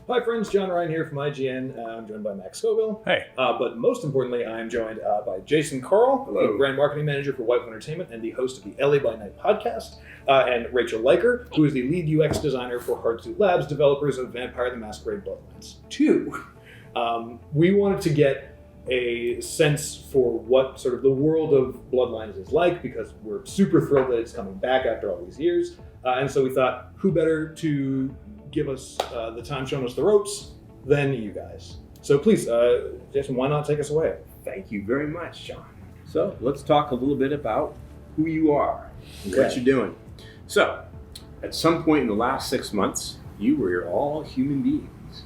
Hi friends, Jon Ryan here from IGN. I'm joined by Max Scoville. Hey. But most importantly, I'm joined by Jason Carl, Hello. the brand marketing manager for White Entertainment and the host of the LA by Night podcast, and Rachel Leiker, who is the lead UX designer for Hardsuit Labs, developers of Vampire the Masquerade Bloodlines 2. We wanted to get a sense for what sort of the world of Bloodlines is like, because we're super thrilled that it's coming back after all these years. And so we thought, who better to give us the time showing us the ropes than you guys. So please, Jason, why not take us away? Thank you very much, John. So let's talk a little bit about who you are, and what you're doing. So, at some point in the last 6 months, you were all human beings,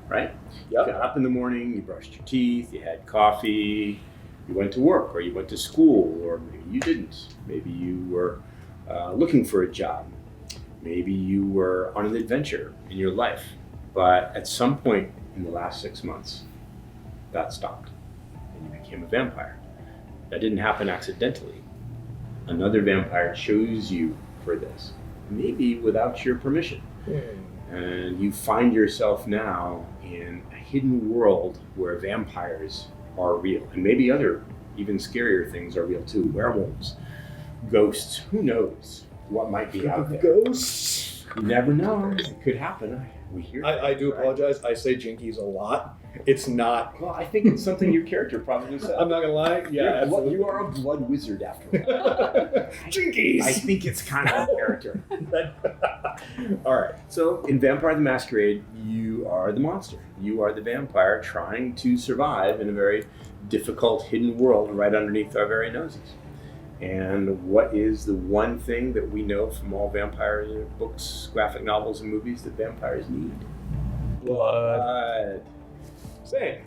right? Yep. You got up in the morning, you brushed your teeth, you had coffee, you went to work, or you went to school, or maybe you didn't. Maybe you were looking for a job. Maybe you were on an adventure in your life. But at some point in the last 6 months, that stopped, and you became a vampire. That didn't happen accidentally. Another vampire chose you for this, maybe without your permission. And you find yourself now in a hidden world where vampires are real, and maybe other even scarier things are real too. Werewolves, ghosts, who knows what might be out there. Ghosts? You never know. It could happen. We hear I do right? apologize. I say jinkies a lot. It's not. Well, I think it's something your character probably said. I'm not gonna lie. Yeah, absolutely. You are a blood wizard after all. Jinkies! I think it's kind of a character. All right. So, in Vampire the Masquerade, you are the monster. You are the vampire trying to survive in a very difficult hidden world right underneath our very noses. And what is the one thing that we know from all vampire books, graphic novels, and movies that vampires need? Blood. Same.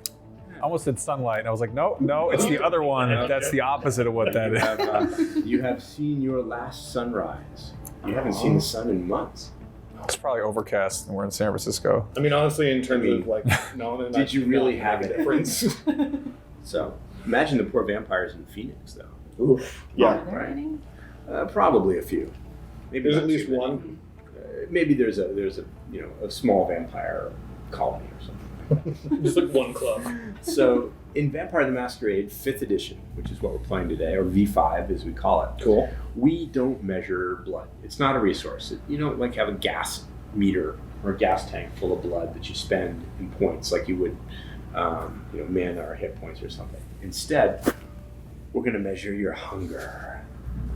I almost said sunlight, and I was like, no, it's the other one. Okay. That's the opposite of what that is. You have seen your last sunrise. You haven't seen the sun in months. It's probably overcast, and we're in San Francisco. I mean, honestly, in terms of like, no, Did you really have a a difference? So, imagine the poor vampires in Phoenix, though. Oof. Yeah. Are there any? Probably a few. Maybe There's not at least too many. one. Maybe there's a small vampire colony or something. Just like one club. So in Vampire the Masquerade 5th edition, which is what we're playing today, or V5 as we call it, Cool. we don't measure blood. It's not a resource. You don't like have a gas meter or a gas tank full of blood that you spend in points like you would, mana or hit points or something. Instead, we're going to measure your hunger.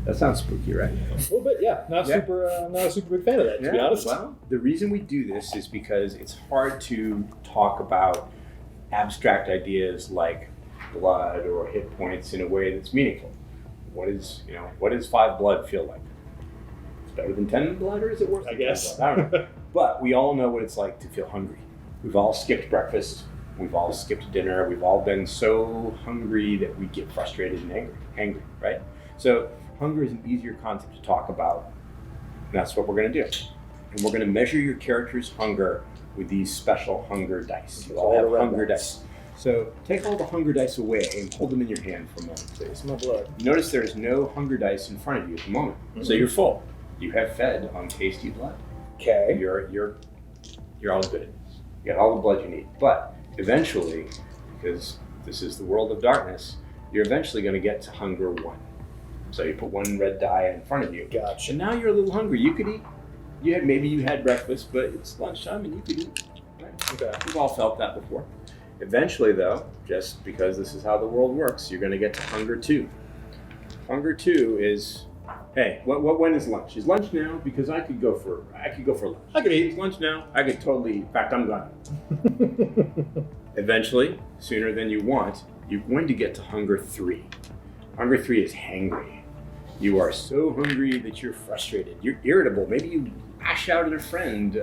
That sounds spooky, right? A little bit, yeah. Not Yeah. super. Not a super big fan of that, to be honest. Well, the reason we do this is because it's hard to talk about abstract ideas like blood or hit points in a way that's meaningful. What does 5 blood feel like? It's better than 10 blood, or is it worse? I than guess. 10 blood? I don't know. But we all know what it's like to feel hungry. We've all skipped breakfast. We've all skipped dinner. We've all been so hungry that we get frustrated and angry, right? So hunger is an easier concept to talk about. And that's what we're going to do. And we're going to measure your character's hunger with these special hunger dice. You all have hunger dice. So take all the hunger dice away and hold them in your hand for a moment, please. It's my blood. Notice there's no hunger dice in front of you at the moment. Mm-hmm. So you're full. You have fed on tasty blood. Okay. You're all good at this. You got all the blood you need. But eventually, because this is the world of darkness, you're eventually going to get to hunger 1. So you put 1 red die in front of you. Gotcha. And now you're a little hungry. You could eat. Maybe you had breakfast, but it's lunchtime and you could eat. Right? Okay. We've all felt that before. Eventually, though, just because this is how the world works, you're going to get to hunger 2. Hunger 2 is, hey, when is lunch? Is lunch now? Because I could go for lunch. I could eat. Is lunch now? I could totally. In fact, I'm gone. Eventually, sooner than you want, you're going to get to hunger 3. Hunger 3 is hangry. You are so hungry that you're frustrated. You're irritable. Maybe you lash out at a friend.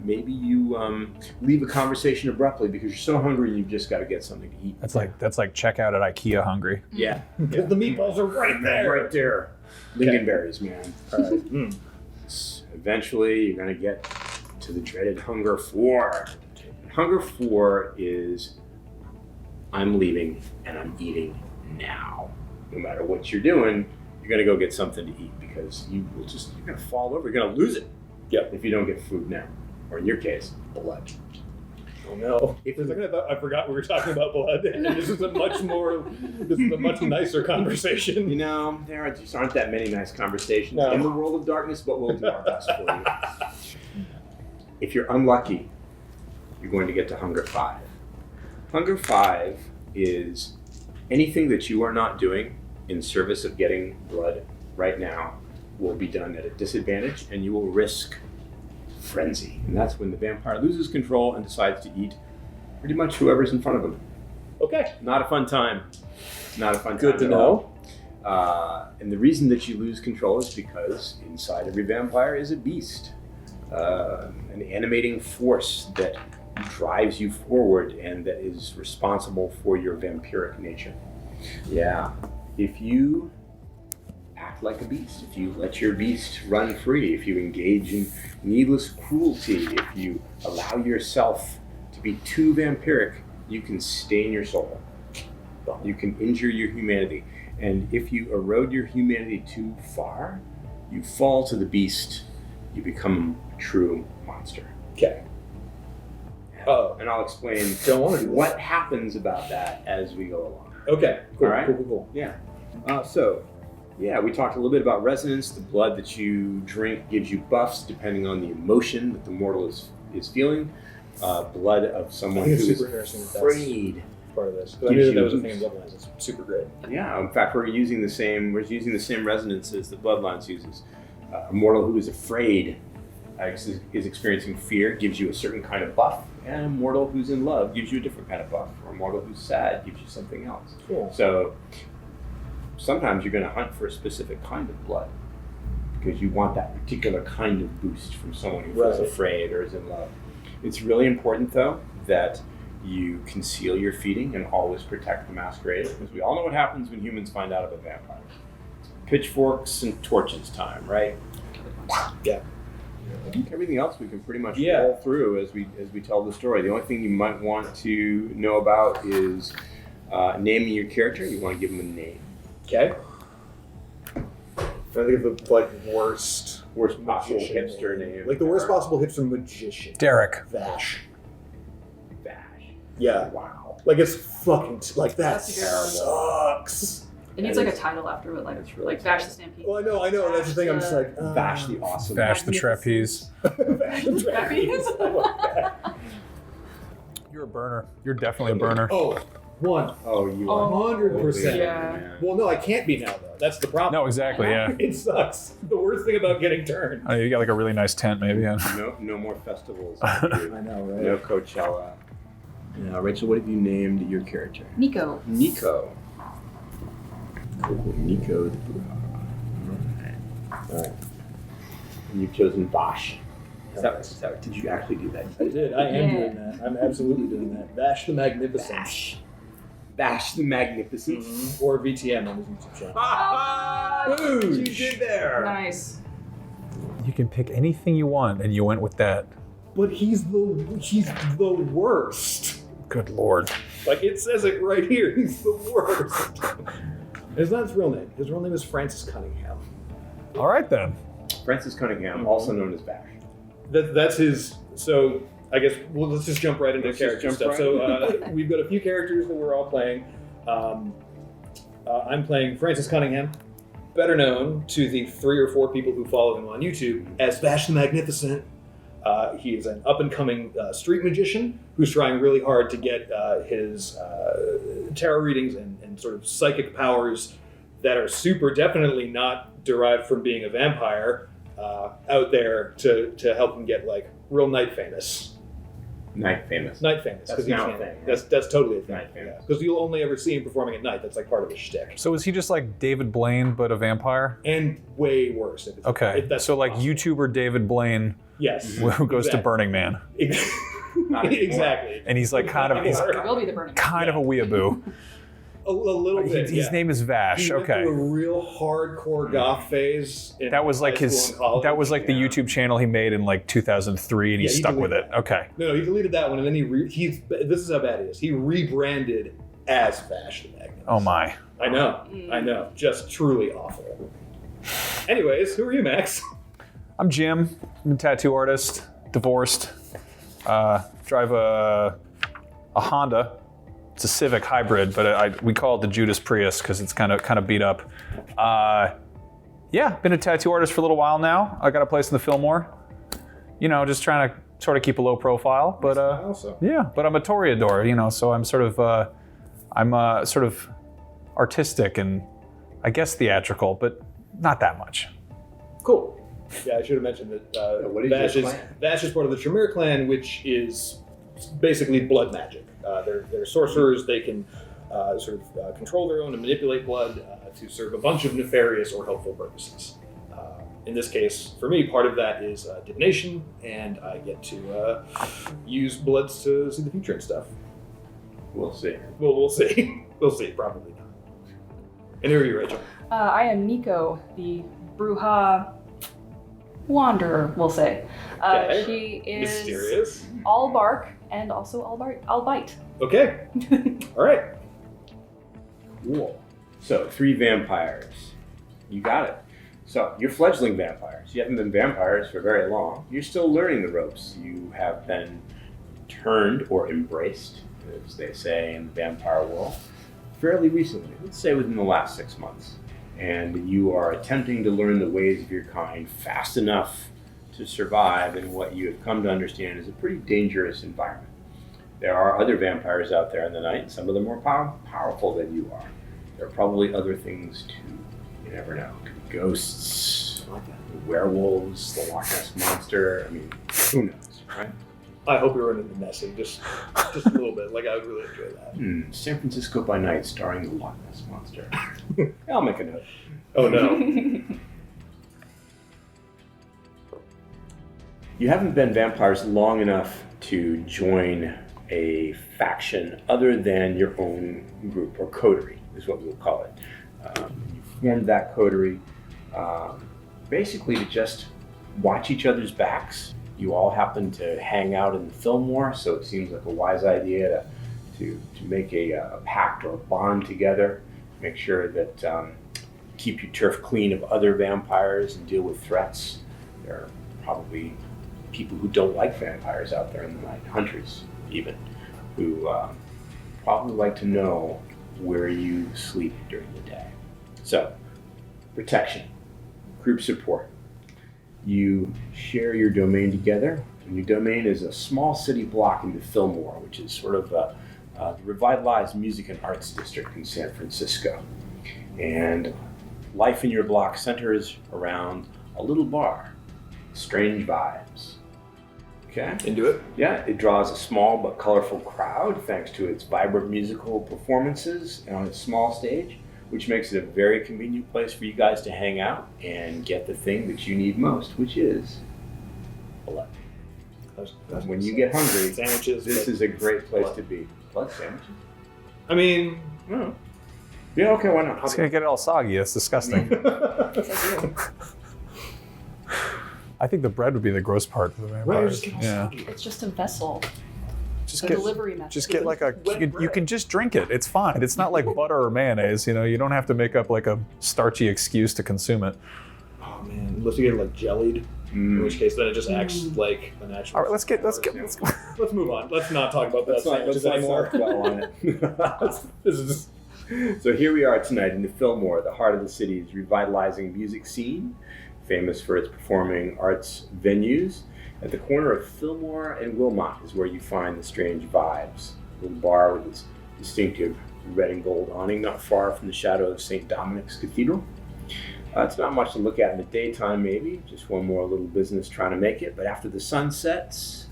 Maybe you leave a conversation abruptly because you're so hungry you've just got to get something to eat. That's like checkout at IKEA hungry. Yeah. The meatballs are right there. Right there. Lingonberries, man. All right. Eventually, you're going to get to the dreaded hunger 4. Hunger 4 is, I'm leaving and I'm eating now. No matter what you're doing, you're going to go get something to eat because you're going to fall over. You're going to lose it Yep. if you don't get food now. or in your case, blood. Oh no! For a second, I forgot we were talking about blood, and this is a much nicer conversation. You know, there just aren't that many nice conversations in the world of darkness, but we'll do our best for you. If you're unlucky, you're going to get to Hunger 5. Hunger 5 is anything that you are not doing in service of getting blood right now will be done at a disadvantage, and you will risk frenzy. And that's when the vampire loses control and decides to eat pretty much whoever's in front of him. Okay. Not a fun time. Not a fun time. Good to know. And the reason that you lose control is because inside every vampire is a beast, an animating force that drives you forward and that is responsible for your vampiric nature. Yeah. If you act like a beast, if you let your beast run free, if you engage in needless cruelty, if you allow yourself to be too vampiric, you can stain your soul. You can injure your humanity. And if you erode your humanity too far, you fall to the beast, you become a true monster. Okay. Oh. And I'll explain what happens about that as we go along. Okay. Cool. All right? Cool. Yeah. We talked a little bit about resonance. The blood that you drink gives you buffs depending on the emotion that the mortal is feeling. Blood of someone who is afraid. Part of this. I knew that was a thing in Bloodlines. It's super great. Yeah. In fact, we're using the same resonance as the Bloodlines uses. A mortal who is afraid is experiencing fear gives you a certain kind of buff, and a mortal who's in love gives you a different kind of buff. Or a mortal who's sad gives you something else. Cool. So sometimes you're going to hunt for a specific kind of blood because you want that particular kind of boost from someone who feels afraid or is in love. It's really important, though, that you conceal your feeding and always protect the Masquerade, because we all know what happens when humans find out about vampires. Pitchforks and torches time, right? Yeah. Everything else we can pretty much roll through as we tell the story. The only thing you might want to know about is naming your character. You want to give him a name. Okay. I think of the worst possible hipster name. Like the worst possible hipster magician. Derek. Vash. Yeah. Wow. Like it's fucking that That's terrible. sucks. It needs like a title after it, like Bash the Stampede. Well, I know. That's the thing. I'm just like Bash the Awesome. Bash the Trapeze. Bash the Trapeze. You're a burner. You're definitely a burner. Oh, one. Oh, you are 100%. Yeah. Well, no, I can't be now though. That's the problem. No, exactly. Yeah. It sucks. The worst thing about getting turned. Oh, you got like a really nice tent, maybe. Yeah. No more festivals. I know, right? No Coachella. Yeah, Rachel, what have you named your character? Nico. Nico. Cool. Nico the Buddha. All right. And you've chosen Vash. Did you actually do that? I did. I am doing that. I'm absolutely doing that. Vash the Magnificent. Vash the Magnificent. Mm-hmm. Or VTM on his YouTube channel. What you did there? Nice. You can pick anything you want, and you went with that. But he's the worst. Good Lord. Like it says it right here. He's the worst. It's not his real name. His real name is Francis Cunningham. All right then. Francis Cunningham, also known as Vash. That's his. So I guess let's just jump right into character stuff. So we've got a few characters that we're all playing. I'm playing Francis Cunningham, better known to the 3 or 4 people who follow him on YouTube as Vash the Magnificent. He is an up-and-coming street magician who's trying really hard to get his tarot readings and sort of psychic powers that are super definitely not derived from being a vampire out there to help him get like real night famous. Night famous. That's now a thing. That's totally a thing. Night famous. Because you'll only ever see him performing at night. That's like part of his shtick. So is he just like David Blaine, but a vampire? And way worse. Okay. So like possible. YouTuber David Blaine, yes, who goes to Burning Man, exactly. and he's like kind of It will be the Burning Man. a weeaboo. A little bit. His name is Vash. He went Okay. through a real hardcore goth phase. That was like high school and college. That was like the YouTube channel he made in like 2003, and he stuck with it. Okay. No, he deleted that one, and then this is how bad it is. He rebranded as Vash the Magnificent. Oh my. I know. Just truly awful. Anyways, who are you, Max? I'm Jim. I'm a tattoo artist, divorced. Drive a Honda. It's a Civic hybrid, but we call it the Judas Prius because it's kind of beat up. Yeah, been a tattoo artist for a little while now. I got a place in the Fillmore. Just trying to sort of keep a low profile, but yeah. But I'm a toreador, so I'm sort of artistic and I guess theatrical, but not that much. Cool. Yeah, I should have mentioned that what is Vash your is clan? Vash is part of the Tremere clan, which is basically blood magic. They're sorcerers. They can control their own and manipulate blood to serve a bunch of nefarious or helpful purposes. In this case, for me, part of that is divination, and I get to use bloods to see the future and stuff. We'll see. Well, we'll see. We'll see. Probably not. And who are you, Rachel? I am Nico, the Bruja Wanderer, we'll say. Okay. She is Mysterious. all bark and also all bite. Okay. All right. Cool. So 3 vampires. You got it. So you're fledgling vampires. You haven't been vampires for very long. You're still learning the ropes. You have been turned or embraced, as they say in the vampire world, fairly recently. Let's say within the last 6 months. And you are attempting to learn the ways of your kind fast enough to survive in what you have come to understand is a pretty dangerous environment. There are other vampires out there in the night, some of them more powerful than you are. There are probably other things too. You never know. Could be ghosts, werewolves, the Loch Ness Monster. I mean, who knows, right? I hope you're running the messing just a little bit. Like, I would really enjoy that. San Francisco by Night, starring the Loch Ness Monster. I'll make a note. Oh no. You haven't been vampires long enough to join a faction other than your own group, or coterie is what we'll call it. You formed that coterie basically to just watch each other's backs. You all happen to hang out in the Fillmore, so it seems like a wise idea to make a pact or a bond together, make sure that keep your turf clean of other vampires and deal with threats. There are probably people who don't like vampires out there in the night, hunters even, who probably like to know where you sleep during the day. So, protection, group support. You share your domain together, and your domain is a small city block in the Fillmore, which is sort of the revitalized music and arts district in San Francisco. And life in your block centers around a little bar, Strange Vibes. Okay? Into it? Yeah, it draws a small but colorful crowd thanks to its vibrant musical performances on its small stage, which makes it a very convenient place for you guys to hang out and get the thing that you need most, which is blood. When you get hungry, Sandwiches. this is a great place to be. Blood sandwiches? I mean, Oh. Yeah, okay, why not? It's gonna get all soggy. It's disgusting. I think the bread would be the gross part of the vampires. Yeah. It's just a vessel. Just The get, delivery method. just get like you can just drink it. It's fine. It's not like butter or mayonnaise. You don't have to make up like a starchy excuse to consume it. oh man, unless you get it like jellied, in which case then it just acts like a natural. All right, let's go. Let's move on. Let's not talk about that sandwiches anymore. dwell on it. This is So here we are tonight in the Fillmore, the heart of the city's revitalizing music scene, famous for its performing arts venues. At the corner of Fillmore and Wilmot is where you find the Strange Vibes, a little bar with its distinctive red and gold awning not far from the shadow of St. Dominic's Cathedral. It's not much to look at in the daytime, maybe, just one more little business trying to make it, but after the sun sets,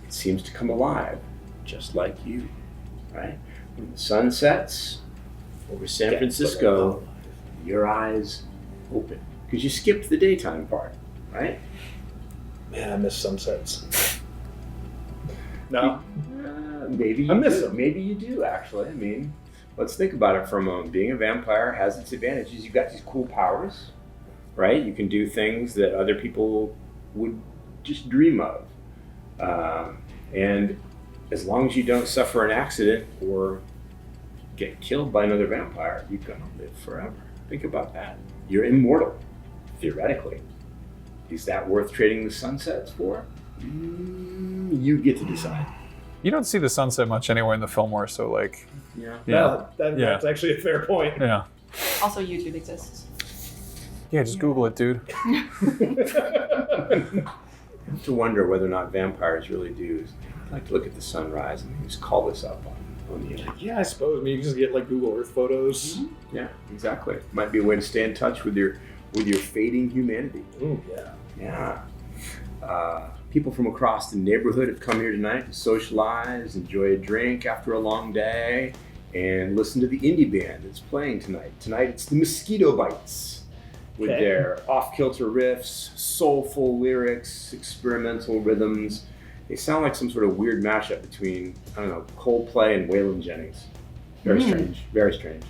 it seems to come alive, just like you, right? When the sun sets over San Francisco, your eyes open, because you skipped the daytime part, right? man, I miss sunsets. No, Maybe you I miss do. them. Maybe you do, actually. I mean, let's think about it for a moment. Being a vampire has its advantages. You've got these cool powers, right? You can do things that other people would just dream of. And as long as you don't suffer an accident or get killed by another vampire, you're going to live forever. Think about that. You're immortal, theoretically. Is that worth trading the sunsets for? You get to decide. You don't see the sunset much anywhere in the Fillmore, so like... Yeah. Well, that's actually a fair point. Yeah. Also, YouTube exists. Yeah, just Google it, dude. To wonder whether or not vampires really do. I'd like to look at the sunrise and just call this up on the internet. Yeah, I suppose. I mean, you can just get like Google Earth photos. Yeah, exactly. Might be a way to stay in touch with your fading humanity. Ooh, yeah. Yeah. People from across the neighborhood have come here tonight to socialize, enjoy a drink after a long day, and listen to the indie band that's playing tonight. Tonight it's the Mosquito Bites with their off-kilter riffs, soulful lyrics, experimental rhythms. They sound like some sort of weird mashup between, I don't know, Coldplay and Waylon Jennings. Very strange. Very strange.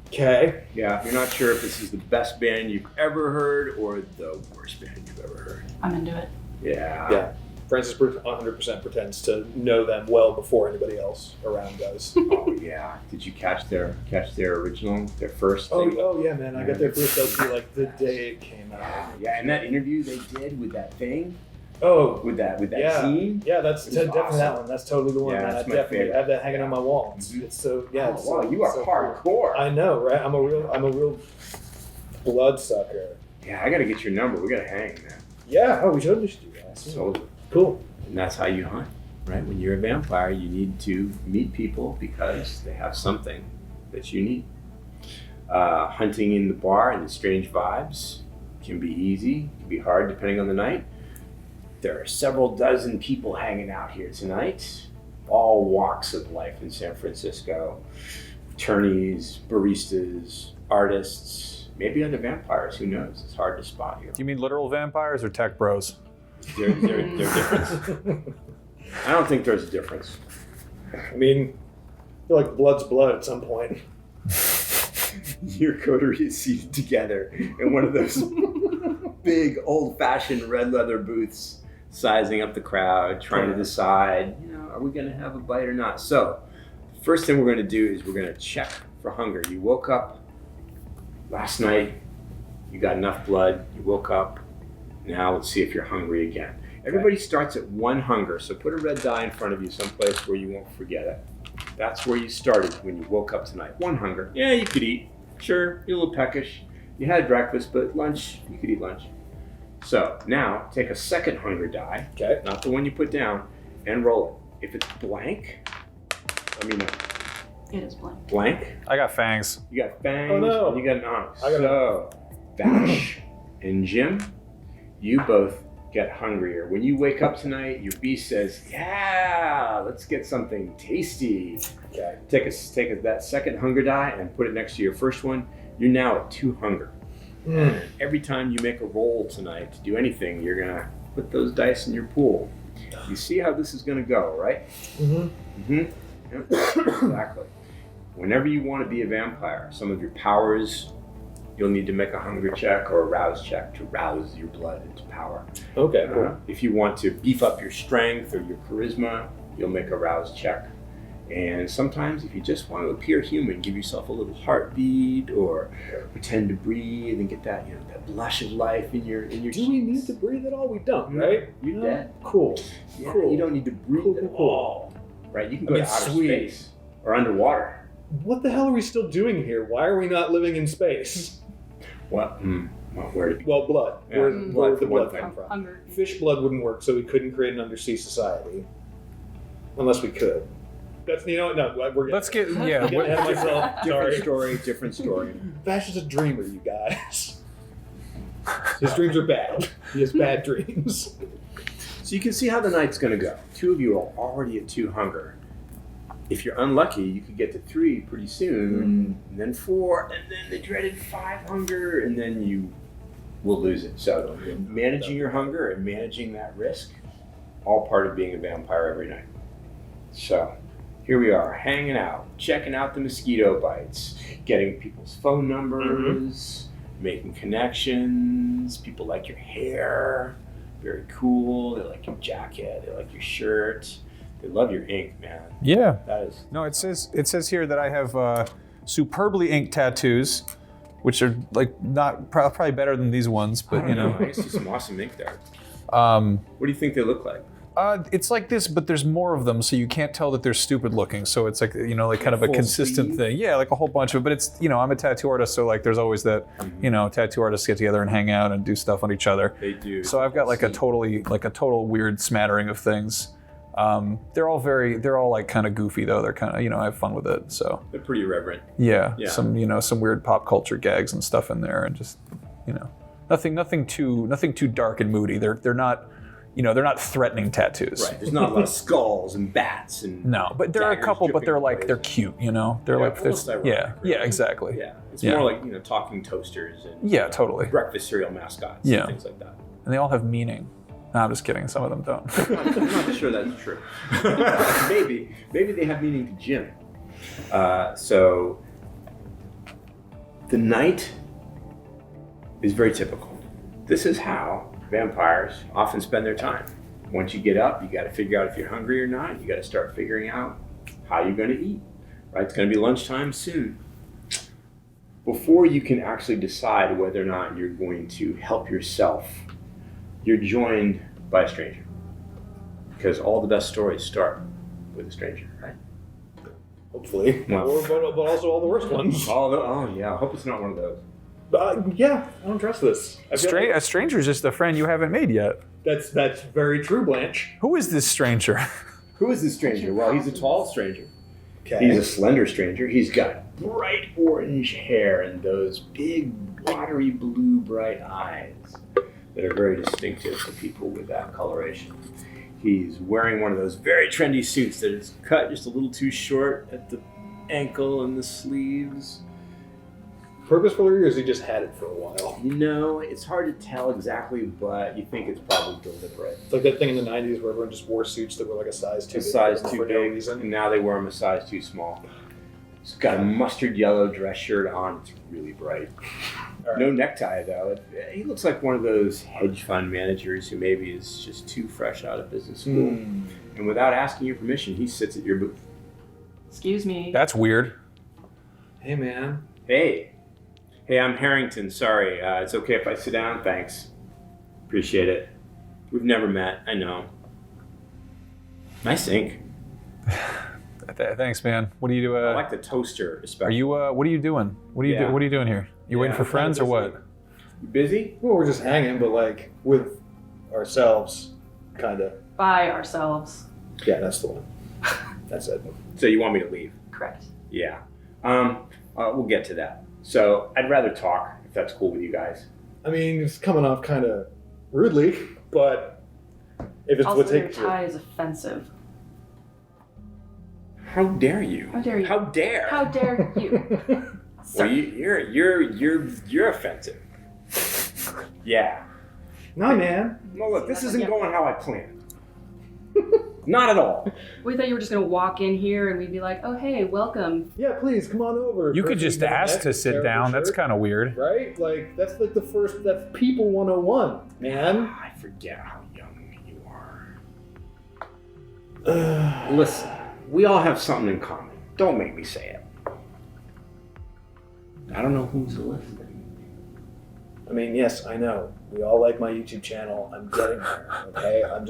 Okay. Yeah, you're not sure if this is the best band you've ever heard or the worst band you've ever heard. I'm into it. Yeah. Yeah. Francis 100% pretends to know them well before anybody else around does. Oh yeah. Did you catch their original, their first thing? Oh yeah, man. I got their first LP like the day it came out. Yeah, and that interview they did with that thing. Oh, With that yeah. zine. Yeah, that's definitely awesome. that one. That's totally the one. Yeah, man. that's I my definitely favorite. have that hanging on my wall. It's so yeah. Oh, It's wow, so, you are so hardcore. Cool. I know, right? I'm a real bloodsucker. Yeah, I gotta get your number. We gotta hang, man. Yeah. Oh, we should do that. So, Cool. and that's how you hunt, right? When you're a vampire, you need to meet people because they have something that you need. Hunting in the bar and the strange vibes can be easy, can be hard depending on the night. There are several dozen people hanging out here tonight, all walks of life in San Francisco. Attorneys, baristas, artists, maybe other vampires, who knows? It's hard to spot here. Do you mean literal vampires or tech bros? There's difference. I don't think there's a difference. I mean, I feel like blood's blood at some point. Your coterie is seated together in one of those big old-fashioned red leather booths, sizing up the crowd, trying to decide, are we going to have a bite or not? So, first thing we're going to do is we're going to check for hunger. You woke up last night, you got enough blood, you woke up, now let's see if you're hungry again. Everybody starts at 1 hunger, so put a red die in front of you someplace where you won't forget it. That's where you started when you woke up tonight. 1 hunger. Yeah, you could eat. Sure, you're a little peckish. You had breakfast, but lunch, you could eat lunch. So now take a 2nd hunger die, not the one you put down, and roll it. If it's blank, let me know. It is blank. Blank? I got fangs. You got fangs, Oh, no. and you got an onyx. I got So, Bash and Jim, you both get hungrier. When you wake up tonight, your beast says, yeah, let's get something tasty. Okay. Take that 2nd hunger die and put it next to your first one. You're now at 2 hunger. And every time you make a roll tonight to do anything, you're going to put those dice in your pool. You see how this is going to go, right? Yep, exactly. Whenever you want to be a vampire, some of your powers, you'll need to make a hunger check or a rouse check to rouse your blood into power. Okay, cool. If you want to beef up your strength or your charisma, you'll make a rouse check. And sometimes if you just want to appear human, give yourself a little heartbeat or pretend to breathe and get that, that blush of life in your cheeks. Do we need to breathe at all? We don't, right? You're dead. Cool. Yeah, Cool. you don't need to breathe at all. Right? You can go to outer space or underwater. What the hell are we still doing here? Why are we not living in space? What? Well, where to be? Well, blood. Yeah, Where blood would the for one blood thing. come from? Hunger. Fish blood wouldn't work, so we couldn't create an undersea society. Unless we could. That's, no, we're getting Let's get, I'm getting ahead of myself. Sorry. Different story. Bash is a dreamer, you guys. His dreams are bad. He has bad dreams. So you can see how the night's going to go. 2 of you are already at 2 hunger. If you're unlucky, you could get to 3 pretty soon, and then 4, and then the dreaded 5 hunger, and then you will lose it. So managing your hunger and managing that risk, all part of being a vampire every night. So here we are, hanging out, checking out the mosquito bites, getting people's phone numbers, making connections. People like your hair, very cool. They like your jacket, they like your shirt. They love your ink, man. Yeah. That is. No, it says here that I have superbly inked tattoos, which are like not probably better than these ones, but I see some awesome ink there. What do you think they look like? It's like this, but there's more of them, so you can't tell that they're stupid looking. So it's like, like kind of a consistent thing. Yeah, like a whole bunch of it. But it's, I'm a tattoo artist, so like there's always that, tattoo artists get together and hang out and do stuff on each other. They do. So I've got like a total weird smattering of things. They're all like kind of goofy though. They're kind of, I have fun with it. So they're pretty irreverent. Yeah. Some weird pop culture gags and stuff in there, and just, nothing too dark and moody. They're not. They're not threatening tattoos. Right. There's not a lot of skulls and bats and no, but there are a couple, but they're like they're cute. They're like exactly. Yeah. It's more like talking toasters and totally breakfast cereal mascots and things like that. And they all have meaning. No, I'm just kidding. Some of them don't. I'm not sure that's true. Maybe they have meaning to Jim. So the night is very typical. This is how vampires often spend their time. Once you get up, you got to figure out if you're hungry or not. You got to start figuring out how you're going to eat. Right? It's going to be lunchtime soon. Before you can actually decide whether or not you're going to help yourself, you're joined by a stranger. Because all the best stories start with a stranger, right? Hopefully. Well, but also all the worst ones. Oh yeah, I hope it's not one of those. Yeah, I don't trust this. A stranger's just a friend you haven't made yet. That's very true, Blanche. Who is this stranger? Who is this stranger? Well, he's a tall stranger. Okay. He's a slender stranger. He's got bright orange hair and those big, watery blue, bright eyes that are very distinctive to people with that coloration. He's wearing one of those very trendy suits that is cut just a little too short at the ankle and the sleeves. Purposeful, or has he just had it for a while? No, it's hard to tell exactly, but you think it's probably deliberate. It's like that thing in the 90s where everyone just wore suits that were like a size too big, and now they wear them a size too small. He's got a mustard yellow dress shirt on. It's really bright. Right. No necktie, though. He looks like one of those hedge fund managers who maybe is just too fresh out of business school. And without asking your permission, he sits at your booth. Excuse me. That's weird. Hey, man. Hey, I'm Harrington. Sorry. It's okay if I sit down? Thanks. Appreciate it. We've never met. I know. Nice ink. Thanks, man. What do you do? I like the toaster, especially. Are you? What are you doing? What are you doing here? You waiting for friends or what? You busy? Well, we're just hanging, but like with ourselves, kind of. By ourselves. Yeah, that's the one. That's it. So you want me to leave? Correct. Yeah. We'll get to that. So I'd rather talk, if that's cool with you guys. I mean, it's coming off kind of rudely, but if it's also, what your takes tie is offensive. How dare you? How dare you? How dare? How dare you? Well, you're offensive. Yeah. No, man. No, look, this isn't going how I planned. Not at all. We thought you were just going to walk in here and we'd be like, oh, hey, welcome. Yeah, please, come on over. You could just ask to sit down. That's kind of weird. Right? Like, that's like that's people 101, man. I forget how young you are. Listen, we all have something in common. Don't make me say it. I don't know who's listening. I mean, yes, I know. We all like my YouTube channel. I'm getting there, okay? I'm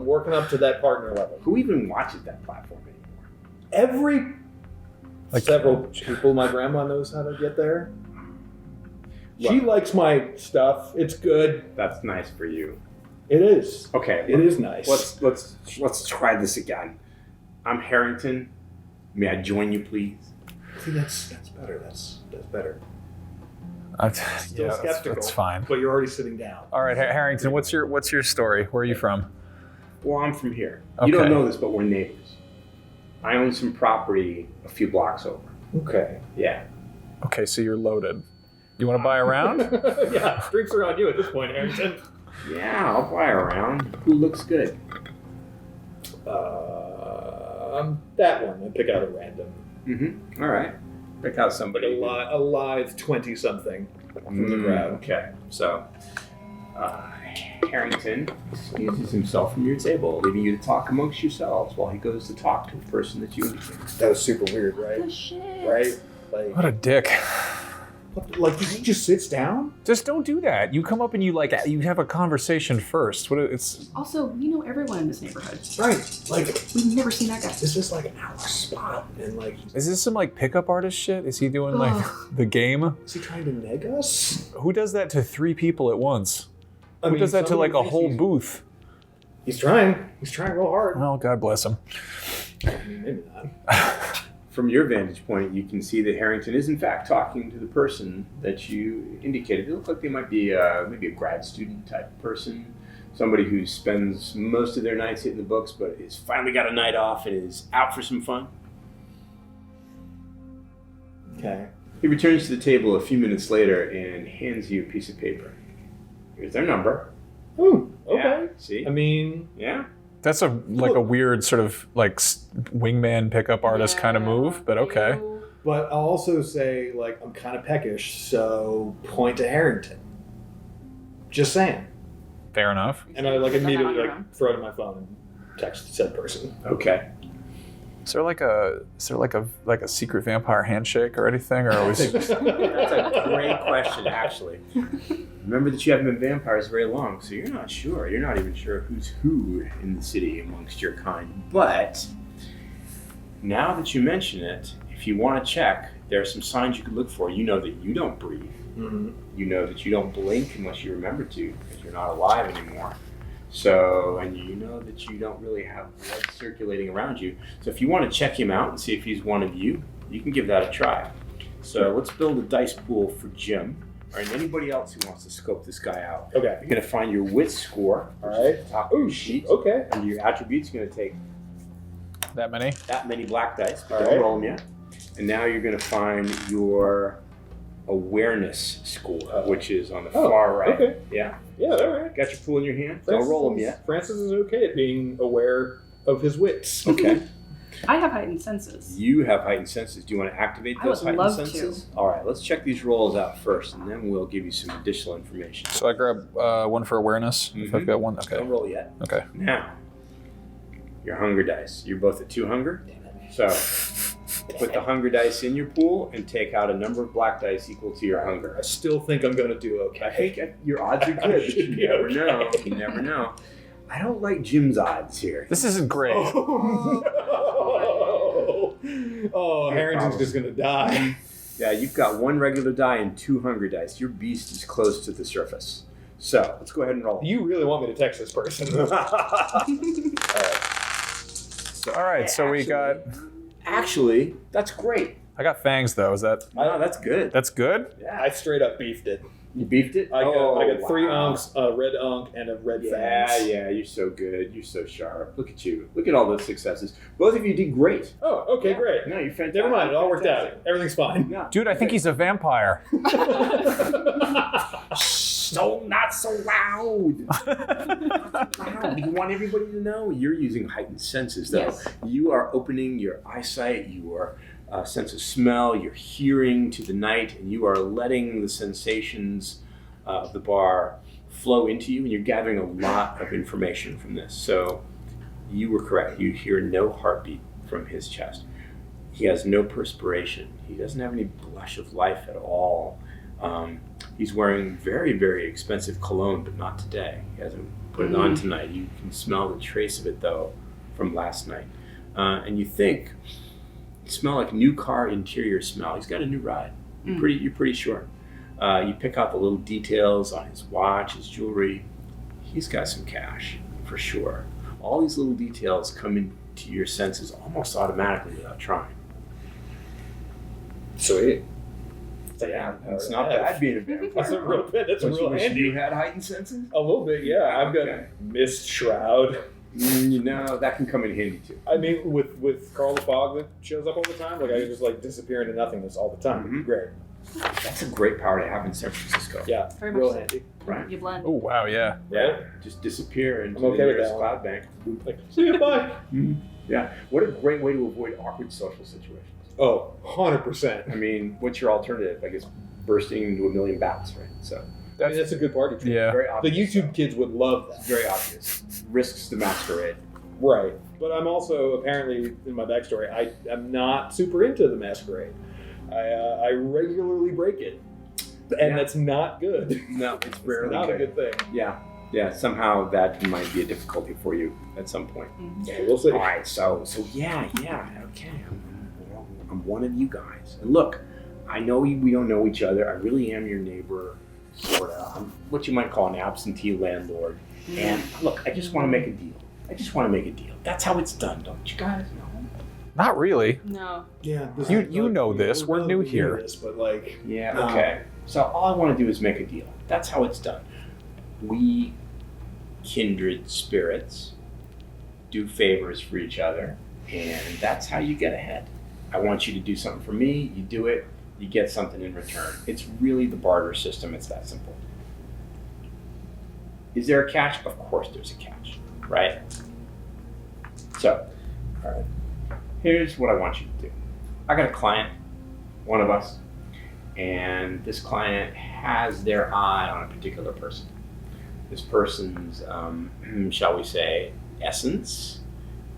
working up to that partner level. Who even watches that platform anymore? Several people. My grandma knows how to get there. She likes my stuff. It's good. That's nice for you. It is. Okay. It is nice. Let's try this again. I'm Harrington. May I join you, please? See, that's better. That's better. Still skeptical. That's fine. But you're already sitting down. All right, Harrington. What's your story? Where are you from? Well, I'm from here. Okay. You don't know this, but we're neighbors. I own some property a few blocks over. Okay. Yeah. Okay, so you're loaded. You want to buy a round? Yeah, drinks are on you at this point, Harrington. Yeah, I'll buy a round. Who looks good? That one. I pick out a random. Mm-hmm. All right. Pick out somebody. A live 20-something from the crowd. Okay, so Harrington excuses himself from your table, leaving you to talk amongst yourselves while he goes to talk to a person that you indicate. That was super weird, right? Oh, shit. Right? Like, What a dick. Like, he just sits down? Just don't do that. You come up and you have a conversation first. It's Also, we know everyone in this neighborhood. Right. Like, We've never seen that guy. this is like our spot. And like, is this some like pickup artist shit? Is he doing like the game? is he trying to neg us? Who does that to 3 people at once? I Who mean, does that to somebody like a thinks whole he's- booth? He's trying. He's trying real hard. Well, God bless him. I mean, maybe not. From your vantage point, you can see that Harrington is in fact talking to the person that you indicated. It looked like they might be maybe a grad student type person, somebody who spends most of their nights hitting the books, but has finally got a night off and is out for some fun. Okay. He returns to the table a few minutes later and hands you a piece of paper. Here's their number. Ooh, okay. Yeah, see? I mean, Yeah. That's a weird sort of like wingman pickup artist kind of move, but okay. but I'll also say, like, I'm kind of peckish, so point to Harrington. Just saying. Fair enough. And I like Put that immediately on your like throw it in my phone and text said person. Okay. Is there like a secret vampire handshake or anything, or always? That's a great question, actually. Remember that you haven't been vampires very long, so you're not sure. You're not even sure who's who in the city amongst your kind. But now that you mention it, if you want to check, there are some signs you could look for. You know that you don't breathe. Mm-hmm. You know that you don't blink unless you remember to, because you're not alive anymore. So, and you know that you don't really have blood circulating around you. So if you want to check him out and see if he's one of you, you can give that a try. So let's build a dice pool for Jim, or anybody else who wants to scope this guy out. Okay. You're going to find your wit score. All right. Top of your sheet. Okay. And your attributes, you're going to take That many? that many black dice, but All don't right. roll them yet. And now you're going to find your awareness score, which is on the far right. Okay. Yeah. Yeah, all right. Got your pool in your hand. Don't roll them yet. Francis is okay at being aware of his wits. Okay. I have heightened senses. You have heightened senses. Do you want to activate I those would heightened love senses? All right, let's check these rolls out first, and then we'll give you some additional information. So I grab one for awareness. If I've got one, okay. Don't roll yet. Okay. Now, your hunger dice. You're both at 2 hunger. So put the hunger dice in your pool and take out a number of black dice equal to your hunger. I still think I'm going to do okay. I think your odds are good, but should you be never okay. know. You never know. I don't like Jim's odds here. This isn't great. Oh, no. Oh, Harrington's just going to die. Yeah, you've got 1 regular die and 2 hunger dice. Your beast is close to the surface. So let's go ahead and roll. You really want me to text this person? All right, so we got. Actually, that's great. I got fangs though. Is that? No, that's good. That's good. Yeah. I straight up beefed it. You beefed it? I got 3 wow. unks, a red unk, and a red Yeah, fangs. yeah, you're so good. You're so sharp. Look at you. Look at all those successes. Both of you did great. Oh, okay, great. No, you're fantastic. Never mind, it all worked out. Fantastic. Everything's fine. No. Dude, I think he's a vampire. So not so loud. Wow. You want everybody to know you're using heightened senses, though. Yes. You are opening your eyesight, your sense of smell, your hearing to the night, and you are letting the sensations of the bar flow into you, and you're gathering a lot of information from this. So you were correct. You hear no heartbeat from his chest. He has no perspiration. He doesn't have any blush of life at all. He's wearing very, very expensive cologne, but not today. He hasn't put it on tonight. You can smell the trace of it, though, from last night. And you think, you smell like new car interior smell. He's got a new ride. You're pretty sure. You pick out the little details on his watch, his jewelry. He's got some cash, for sure. All these little details come into your senses almost automatically without trying. Sweet. Yeah, it's not bad being a vampire. That's a real bit. That's a Don't you real wish handy. you had heightened senses? A little bit, yeah. I've got Okay. mist shroud. You know, that can come in handy too. I mean, with Carl the Fog that shows up all the time, like I can just like disappear into nothingness all the time. Mhm. Great. That's a great power to have in San Francisco. Yeah, Very real much so. handy. Right. You blend. Oh wow, yeah. Yeah. Just disappear into I'm okay the with nearest that cloud bank. Like, see you, bye. Yeah. What a great way to avoid awkward social situations. Oh, 100%. I mean, what's your alternative? I guess bursting into a million bats, right? So I mean, that's a good party trick. Yeah. very The obvious. YouTube kids would love that. Very obvious. Risks the masquerade. Right. But I'm also, apparently, in my backstory, I'm not super into the Masquerade. I regularly break it. And that's not good. No, it's rarely not a good thing. Yeah. Somehow that might be a difficulty for you at some point. Yeah, we'll see. All right, so yeah, okay. I'm one of you guys. And look, I know we don't know each other. I really am your neighbor, sort of. I'm what you might call an absentee landlord. And look, I just want to make a deal. That's how it's done, don't you guys know? Not really. No. Yeah. You know this. We're new here. But like. Yeah. Okay. So all I want to do is make a deal. That's how it's done. We kindred spirits do favors for each other, and that's how you get ahead. I want you to do something for me. You do it. You get something in return. It's really the barter system. It's that simple. Is there a catch? Of course there's a catch, right? So, all right. Here's what I want you to do. I got a client, one of us, and this client has their eye on a particular person. This person's, shall we say, essence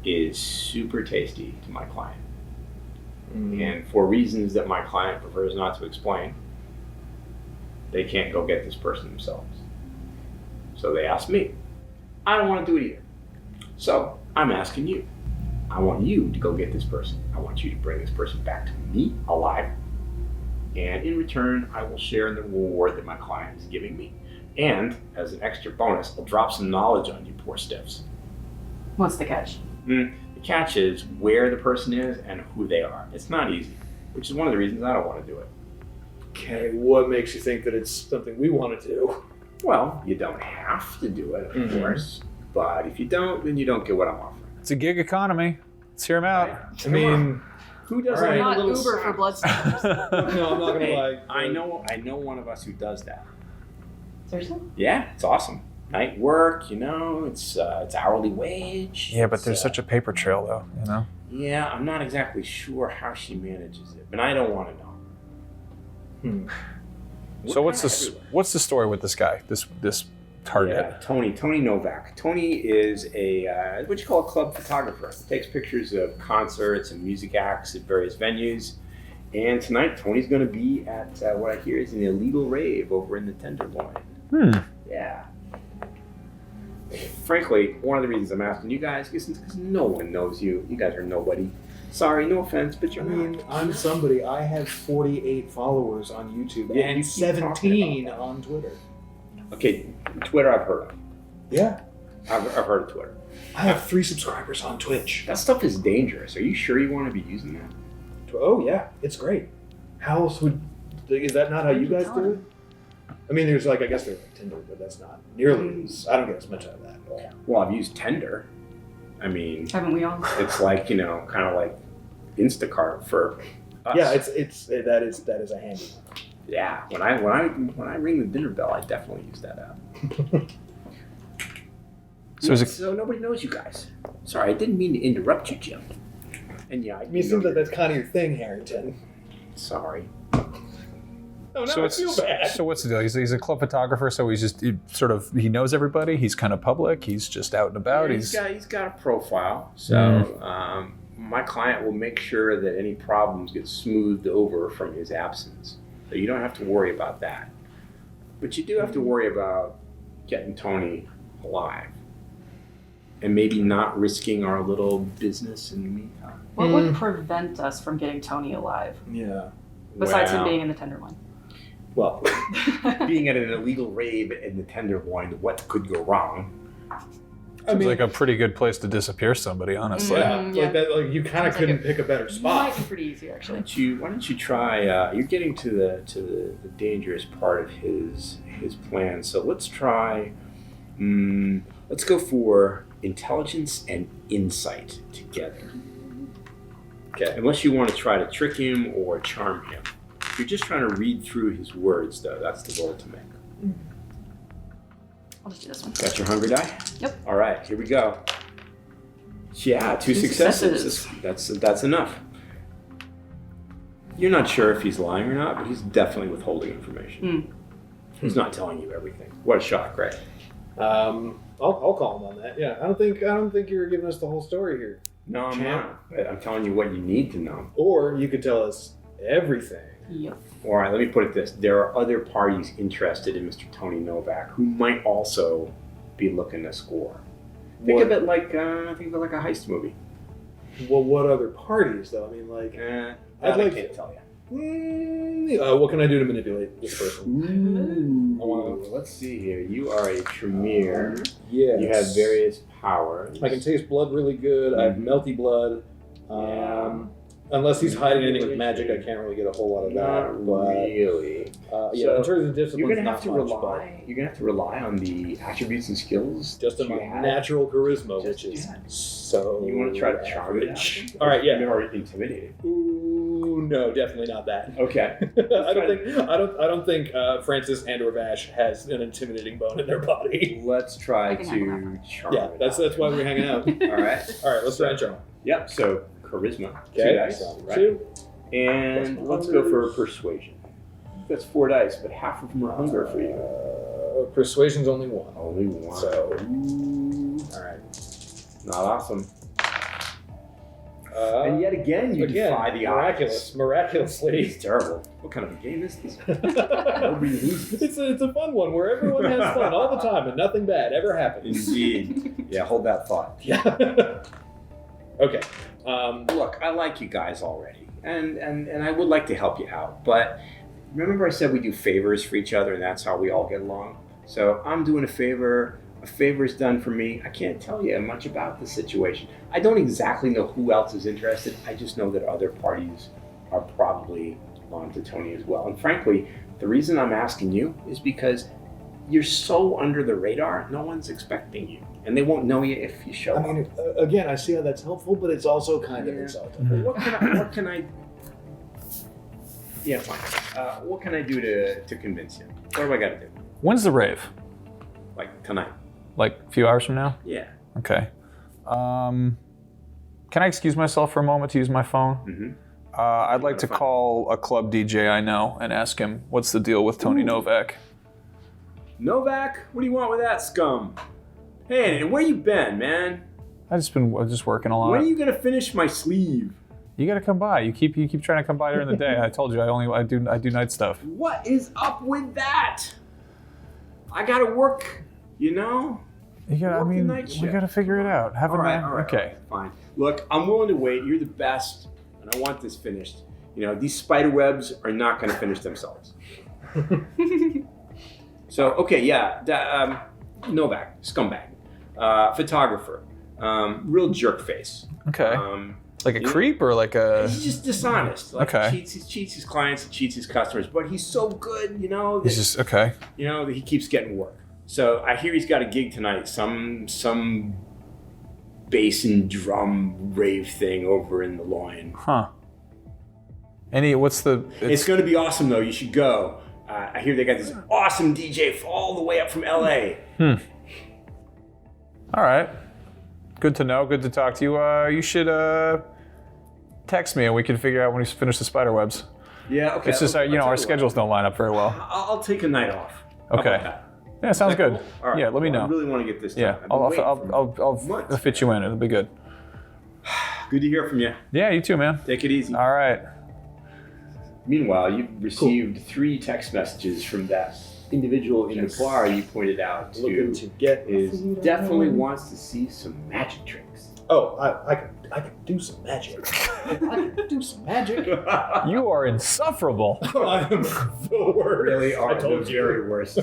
is super tasty to my client. And for reasons that my client prefers not to explain, they can't go get this person themselves. So they ask me. I don't want to do it either. So I'm asking you. I want you to go get this person. I want you to bring this person back to me alive. And in return, I will share in the reward that my client is giving me. And as an extra bonus, I'll drop some knowledge on you poor stiffs. What's the catch? The catch is where the person is and who they are. It's not easy, which is one of the reasons I don't want to do it. Okay, what makes you think that it's something we want to do? Well, you don't have to do it, of course. But if you don't, then you don't get what I'm offering. It's a gig economy. Let's hear him out. Right. I mean, who doesn't right. need a Not little Uber for blood suckers. no, I'm not gonna lie. I know one of us who does that. Seriously? Yeah, it's awesome. Night work, it's hourly wage. Yeah, but there's such a paper trail, though. You know. Yeah, I'm not exactly sure how she manages it, but I don't want to know. So what's the story with this guy? This target? Yeah, Tony Novak. Tony is a what you call a club photographer. Takes pictures of concerts and music acts at various venues. And tonight, Tony's going to be at what I hear is an illegal rave over in the Tenderloin. Yeah. Frankly, one of the reasons I'm asking you guys is because no one knows you. You guys are nobody. Sorry, no offense, but you're not. I'm somebody. I have 48 followers on YouTube Yeah, and you keep 17 talking about on Twitter. Okay, Twitter I've heard of. Yeah. I've heard of Twitter. I have 3 subscribers on Twitch. That stuff is dangerous. Are you sure you want to be using that? Oh, yeah. It's great. How else would... Is that not how you guys do it? I mean, there's I guess there's Tinder, but that's not nearly as... I don't get as much out of that at all. Well, I've used Tinder. I mean... Haven't we all? It's like, kind of like Instacart for us. Yeah, that is a handy one. Yeah, when I ring the dinner bell, I definitely use that app. So nobody knows you guys. Sorry, I didn't mean to interrupt you, Jim. And yeah, it seems like that's kind of your thing, Harrington. Sorry. Oh, no, I feel bad. So what's the deal? He's a club photographer, so he knows everybody. He's kind of public. He's just out and about. Yeah, he's got a profile. So my client will make sure that any problems get smoothed over from his absence. So you don't have to worry about that. But you do have to worry about getting Tony alive. And maybe not risking our little business in the meantime. What would prevent us from getting Tony alive? Yeah. Besides him being in the Tenderloin. Well, being at an illegal rave in the Tenderloin, what could go wrong? Seems like a pretty good place to disappear somebody, honestly. Yeah. You kind of couldn't pick a better spot. Might be pretty easy, actually. Why don't you try? You're getting to the dangerous part of his plan. So let's try. Let's go for intelligence and insight together. Okay. Unless you want to try to trick him or charm him. If you're just trying to read through his words, though, that's the goal to make. I'll just do this one. Got your hunger die? Yep. All right, here we go. Yeah, 2 successes. That's enough. You're not sure if he's lying or not, but he's definitely withholding information. He's not telling you everything. What a shock, right? I'll call him on that. Yeah, I don't think you're giving us the whole story here. No, I'm not. But I'm telling you what you need to know. Or you could tell us everything. Yep. All right, let me put it this. There are other parties interested in Mr. Tony Novak who might also be looking to score. Think of it like a heist movie. Well, what other parties, though? I mean, like... I can't tell you. What can I do to manipulate this person? Let's see here. You are a Tremere. Yes. You have various powers. I can taste blood really good. I have melty blood. Unless he's hiding anything with magic, I can't really get a whole lot of that. Not really. In terms of discipline, you're gonna have to rely. You're gonna have to rely on the attributes and skills. Just in my natural charisma, which is so. You want to try to charm it? All right, yeah. Or intimidate. Ooh, no, definitely not that. Okay. I don't think Francis and/or Vash has an intimidating bone in their body. Let's try to charm. Yeah, that's why we're hanging out. All right. Let's try and charm. Yep. So charisma. Okay. 2 dice. Right. 2. And let's go for persuasion. That's 4 dice, but half of them are hunger for you. Persuasion's only 1. Only 1. So, all right. Not awesome. And yet again, you defy the odds. Miraculously. It's terrible. What kind of a game is this? It's a fun one where everyone has fun all the time and nothing bad ever happens. Indeed. Yeah, hold that thought. Yeah. Okay. Look, I like you guys already, and I would like to help you out, but remember I said we do favors for each other, and that's how we all get along? So I'm doing a favor is done for me. I can't tell you much about the situation. I don't exactly know who else is interested. I just know that other parties are probably on to Tony as well. And frankly, the reason I'm asking you is because you're so under the radar, no one's expecting you. And they won't know you if you show up. I mean, again, I see how that's helpful, but it's also kind of insulting. Mm-hmm. What can I Yeah, fine. What can I do to convince you? What do I got to do? When's the rave? Like tonight. Like a few hours from now? Yeah. Okay. Can I excuse myself for a moment to use my phone? Mm-hmm. I'd like to call a club DJ I know and ask him what's the deal with Tony Novak. Novak? What do you want with that scum? Hey, where you been, man? I've just been working a lot. When are you gonna finish my sleeve? You gotta come by. You keep trying to come by during the day. I told you I do night stuff. What is up with that? I gotta work, you know? We gotta figure it out. All right, fine. Look, I'm willing to wait. You're the best, and I want this finished. You know, these spider webs are not gonna finish themselves. So, okay, yeah, Novak, scumbag, photographer, real jerk face. Okay. Like a creep or like a... He's just dishonest. Like okay. He cheats his clients, he cheats his customers, but he's so good, you know. He's just, okay. You know, that he keeps getting work. So I hear he's got a gig tonight, some bass and drum rave thing over in the Loin. Huh. It's going to be awesome, though. You should go. I hear they got this awesome DJ all the way up from LA. All right. Good to know. Good to talk to you. You should text me and we can figure out when we finish the spider webs. Yeah, okay. It's just, our schedules don't line up very well. I'll take a night off. Okay. Yeah, sounds good. Cool? All right. Yeah, let me know. I really want to get this done. Yeah, I'll fit you in. It'll be good. Good to hear from you. Yeah, you too, man. Take it easy. All right. Meanwhile, you've received 3 text messages from that individual in the bar you pointed out Looking to get definitely wants to see some magic tricks. Oh, I can do some magic. I can do some magic. You are insufferable. I am the worst. Really are. I told the you. very worst.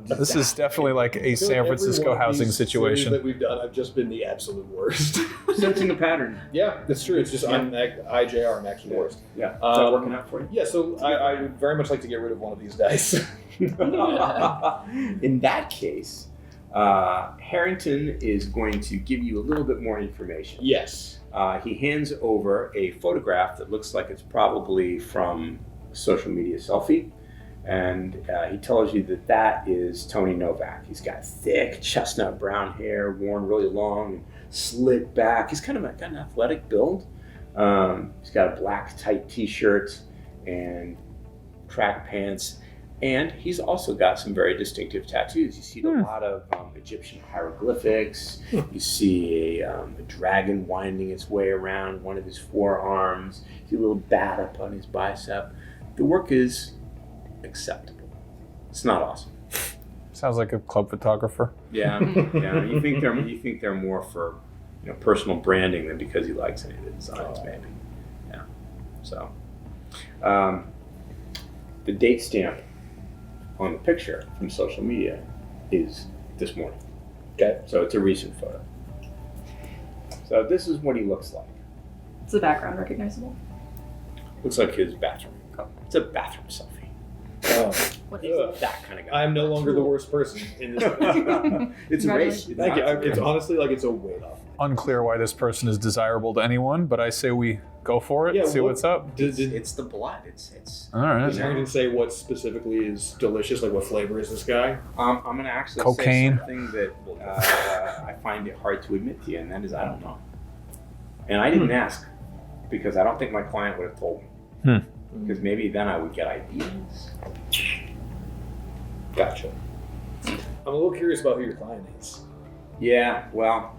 This is definitely like a San Francisco housing situation that we've done. I've just been the absolute worst. Sensing a pattern. Yeah, that's true. It's just I'm IJR. I'm actually the worst. Yeah. Is that working out for you? Yeah. So I would very much like to get rid of one of these dice. In that case, Harrington is going to give you a little bit more information. Yes. He hands over a photograph that looks like it's probably from a social media selfie. And he tells you that is Tony Novak. He's got thick chestnut brown hair, worn really long, and slick back. He's got an athletic build. He's got a black tight t-shirt and track pants. And he's also got some very distinctive tattoos. You see a lot of Egyptian hieroglyphics. You see a dragon winding its way around one of his forearms. You see a little bat up on his bicep. the work is acceptable. It's not awesome. Sounds like a club photographer. Yeah, yeah. You think they're more for personal branding than because he likes any of the designs, maybe. Yeah. So, the date stamp on the picture from social media is this morning. Okay, so it's a recent photo. So this is what he looks like. Is the background recognizable? Looks like his bathroom. It's a bathroom selfie. He's that kind of guy. I'm no longer the worst person in this. It's a race. Thank you. It's honestly like it's a weight off. Unclear why this person is desirable to anyone, but I say we go for it. See what's up. It's the blood. It's all right. Does Harrington say what specifically is delicious? Like what flavor is this guy? I'm going to actually cocaine. Say something that I find it hard to admit to you, and that is I don't know. And I didn't ask because I don't think my client would have told me. Because maybe then I would get ideas. Gotcha. I'm a little curious about who your client is. Yeah, well,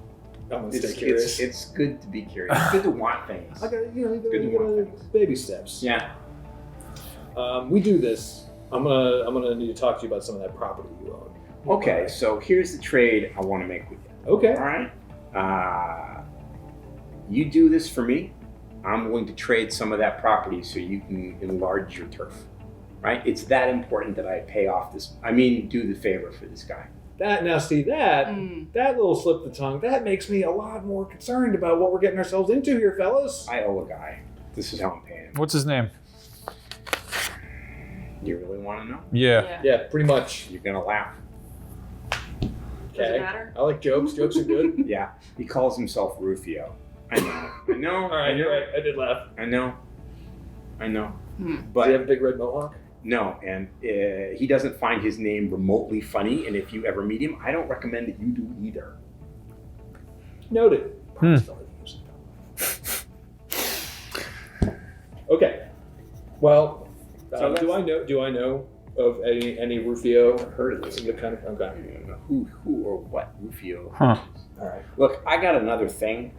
I'm gonna stay curious. It's good to be curious. It's good to want things. I got you gotta baby steps. Yeah. We do this. I'm gonna need to talk to you about some of that property you own. Okay, so here's the trade I want to make with you. Okay. All right. You do this for me. I'm willing to trade some of that property so you can enlarge your turf. Right? It's that important that I pay off this. I mean, do the favor for this guy. That little slip of the tongue, that makes me a lot more concerned about what we're getting ourselves into here, fellas. I owe a guy. This is how I'm paying him. What's his name? You really want to know? Yeah, pretty much. You're gonna laugh. Okay. Does it matter? I like jokes. Jokes are good. Yeah. He calls himself Rufio. I know. All right, you're right. I did laugh. I know. But Does he have a big red mohawk? No, and he doesn't find his name remotely funny, and if you ever meet him, I don't recommend that you do either. Noted. Okay. Well, So do I know of any Rufio? I've heard of this. The kind of okay. I don't know who or what Rufio. Huh. All right. Look, I got another thing,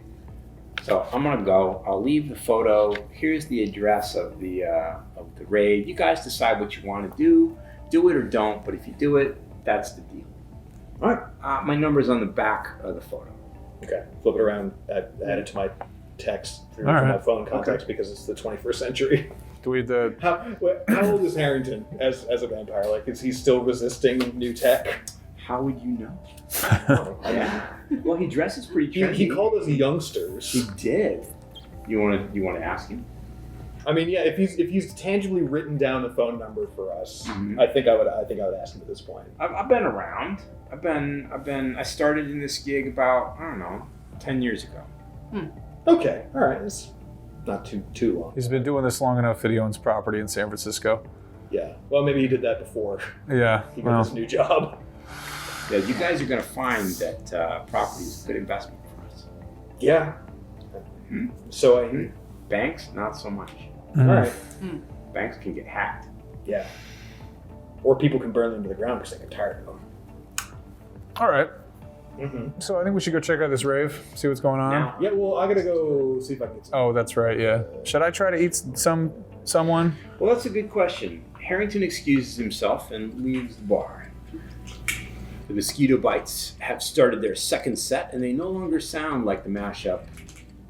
so I'm gonna go. I'll leave the photo. Here's the address of the raid. You guys decide what you want to do. Do it or don't. But if you do it, that's the deal. All right. My number's on the back of the photo. Okay. Flip it around. Add it to my text through All right. my phone contacts because it's the 21st century. Do we How old is Harrington as a vampire? Like, is he still resisting new tech? How would you know? Yeah. Well, he dresses pretty trendy. He called us youngsters. He did. You want to ask him? I mean, yeah. If he's tangibly written down a phone number for us, Mhm. I think I would ask him at this point. I've been around. I started in this gig about 10 years ago. Okay. All right. It's not too long. He's been doing this long enough that he owns property in San Francisco. Yeah. Well, maybe he did that before Yeah. he got this new job. Yeah, you guys are going to find that property is a good investment for us. Yeah. Hmm? So I hear. Banks, not so much. All right. Banks can get hacked. Yeah. Or people can burn them to the ground because they get tired of them. All right. Mm-hmm. So I think we should go check out this rave, see what's going on. Now, Yeah. Well, I gotta go see if I can get some. Oh, that's right. Yeah. Should I try to eat someone? well, that's a good question. Harrington excuses himself and leaves the bar. The mosquito bites have started their second set, and they no longer sound like the mashup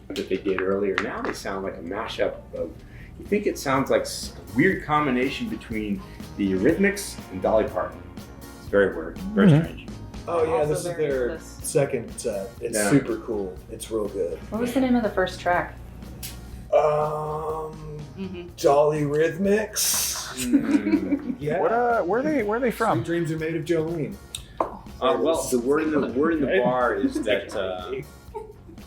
that they did earlier. Now they sound like a mashup of, you think it sounds like a weird combination between the Eurythmics and Dolly Parton. It's very weird, very strange. Oh yeah, Also this is very their this. second set. It's Yeah. super cool. It's real good. What was the name of the first track? Dolly Rhythmics. Yeah. What? Where are they from? Sweet dreams are made of Jolene. Well, the word in the bar is that the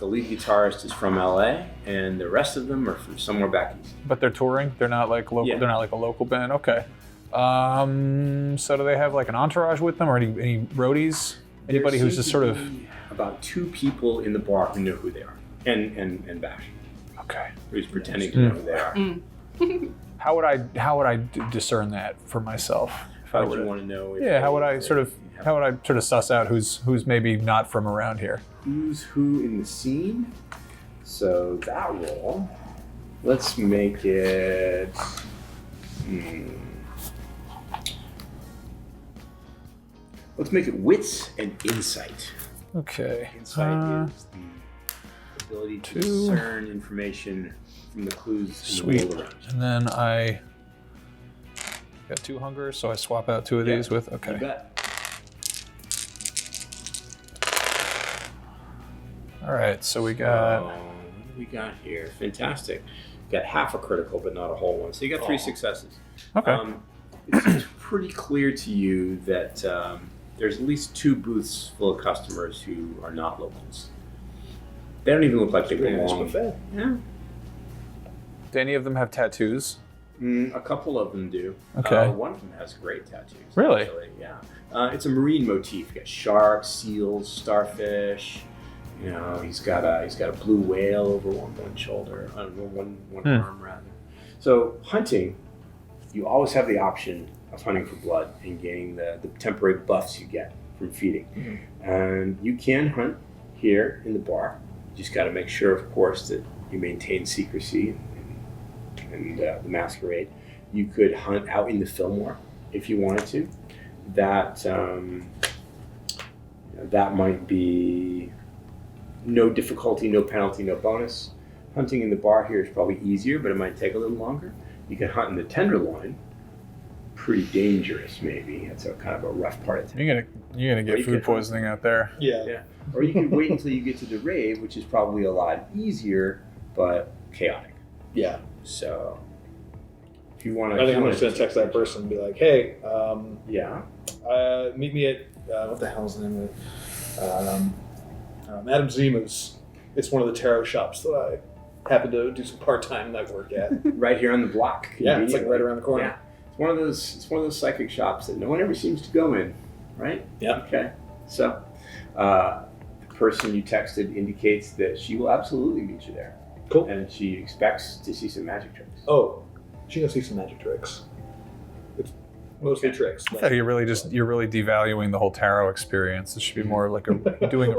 lead guitarist is from LA, and the rest of them are from somewhere back east. But they're touring. They're not like local. Yeah. They're not like a local band. Okay. So do they have like an entourage with them, or any roadies? Anybody There who's just seem sort to of be about 2 people in the bar who know who they are, and Bash, okay? who's pretending to know who they are. How would I discern that for myself? If I How were would you to- want to know? If Yeah. How would I sort of suss out who's maybe not from around here? who's who in the scene? So that roll, let's make it Let's make it wits and insight. Okay. Insight is the ability to discern information from the clues in the world around. And then I got 2 hunger, so I swap out 2 of these with. Okay. You bet. All right, so we got. What do we got here? Fantastic. Got half a critical, but not a whole one. So you got 3 successes. Okay. It's pretty clear to you that there's at least 2 booths full of customers who are not locals. They don't even look like they belong. Yeah. Do any of them have tattoos? A couple of them do. Okay. One of them has great tattoos. Really? Actually. Yeah. It's a marine motif. You got sharks, seals, starfish. You know, he's got a blue whale over one shoulder, one arm rather. So hunting, you always have the option of hunting for blood and getting the temporary buffs you get from feeding. And you can hunt here in the bar. You just got to make sure, of course, that you maintain secrecy and the Masquerade. You could hunt out in the Fillmore if you wanted to. That might be no difficulty, no penalty, no bonus. Hunting in the bar here is probably easier, but it might take a little longer. You can hunt in the Tenderloin. Pretty dangerous, maybe. That's a kind of a rough part of town. You're gonna get food poisoning out there. Yeah. Or you can wait until you get to the rave, which is probably a lot easier, but chaotic. Yeah. So, if you want to, I think I'm just gonna text that person and be like, "Hey, meet me at what the hell is the name of it? Madame Zima's. It's one of the tarot shops that I happen to do some part-time night work at. Right here on the block. Yeah, it's like right around the corner. Yeah. It's one of those psychic shops that no one ever seems to go in, right? Yeah. Okay. So, the person you texted indicates that she will absolutely meet you there. Cool. And she expects to see some magic tricks. Oh, she gonna see some magic tricks. It's mostly tricks. I thought you're really devaluing the whole tarot experience. It should be more like doing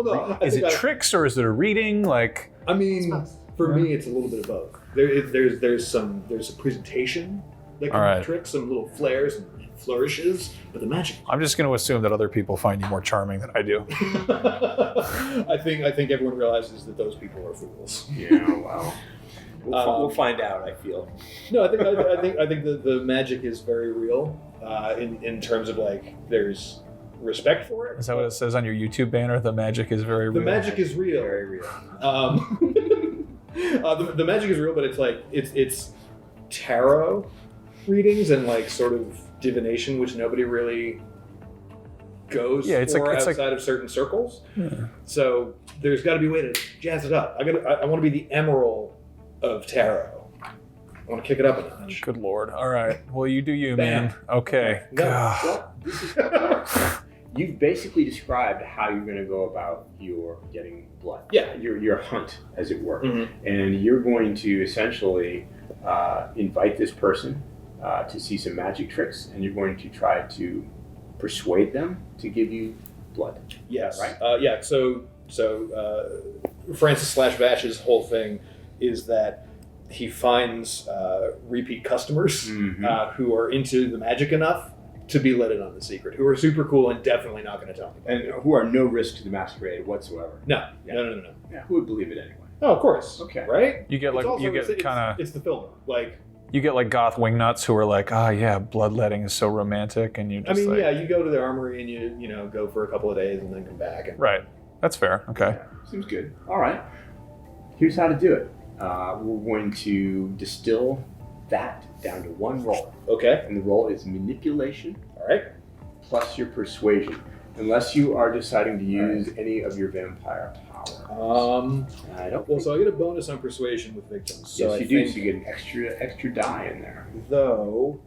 is it tricks or is it a reading? Like, I mean, for me, it's a little bit of both. There's a presentation that can trick, some little flares and flourishes, but the magic. I'm just going to assume that other people find you more charming than I do. I think everyone realizes that those people are fools. Yeah, well, we'll find out. I feel. No, I think the magic is very real. In terms of like, there's respect for it. Is that what it says on your YouTube banner? The magic is very real. The magic is real. Very real. The magic is real, but it's like it's tarot readings and like sort of divination, which nobody really goes for outside of certain circles. Yeah. So there's got to be a way to jazz it up. I want to be the Emerald of tarot. I want to kick it up a notch. Good Lord. All right. Well, you do you, man. Okay. Well, you've basically described how you're going to go about your getting blood. Yeah. Your hunt, as it were. Mm-hmm. And you're going to essentially invite this person to see some magic tricks, and you're going to try to persuade them to give you blood. Yes. Right? Yeah. So Francis / Vash's whole thing is that he finds repeat customers who are into the magic enough to be let in on the secret, who are super cool and definitely not going to tell anybody. And who are no risk to the Masquerade whatsoever. No. Yeah, who would believe it anyway? Oh, of course. Okay. Right? You get it's the film. Like, you get like goth wingnuts who are like, bloodletting is so romantic, and you just you go to the armory and you go for a couple of days and then come back. Right. That's fair. Okay. Yeah, seems good. All right. Here's how to do it. We're going to distill that down to one roll. Okay. And the roll is manipulation. All right. Plus your persuasion. Unless you are deciding to use any of your vampire powers. I don't. Well, so I get a bonus on persuasion with victims. So yes, you do. So you get an extra die in there. Though,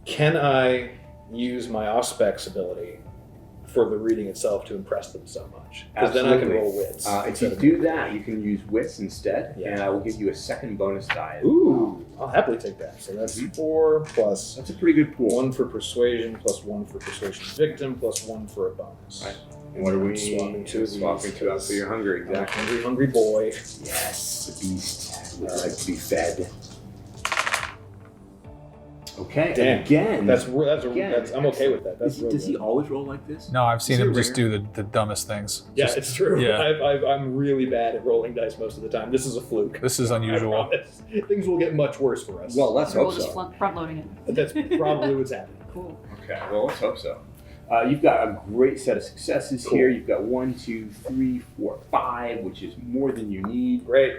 can I use my Auspex ability for the reading itself to impress them so much? Because then I can roll wits. If you do that, you can use wits instead, and I will give you a second bonus die. Ooh, I'll happily take that. So that's 4 plus. That's a pretty good pool. 1 for persuasion, plus 1 for persuasion victim, plus 1 for a bonus. Right. And what are we swapping to? Swapping to out for your hunger, exactly. Hungry boy. Yes, the beast would like to be fed. Okay. Damn. Again. I'm okay with that. Does he always roll like this? No, I've seen him just do the dumbest things. Yeah, it's true. Yeah. I'm really bad at rolling dice most of the time. This is a fluke. This is unusual. Things will get much worse for us. Well, let's We're hope just so. front loading it. That's probably what's happening. Cool. Okay, well, let's hope so. You've got a great set of successes here. You've got 1, 2, 3, 4, 5, which is more than you need. Great.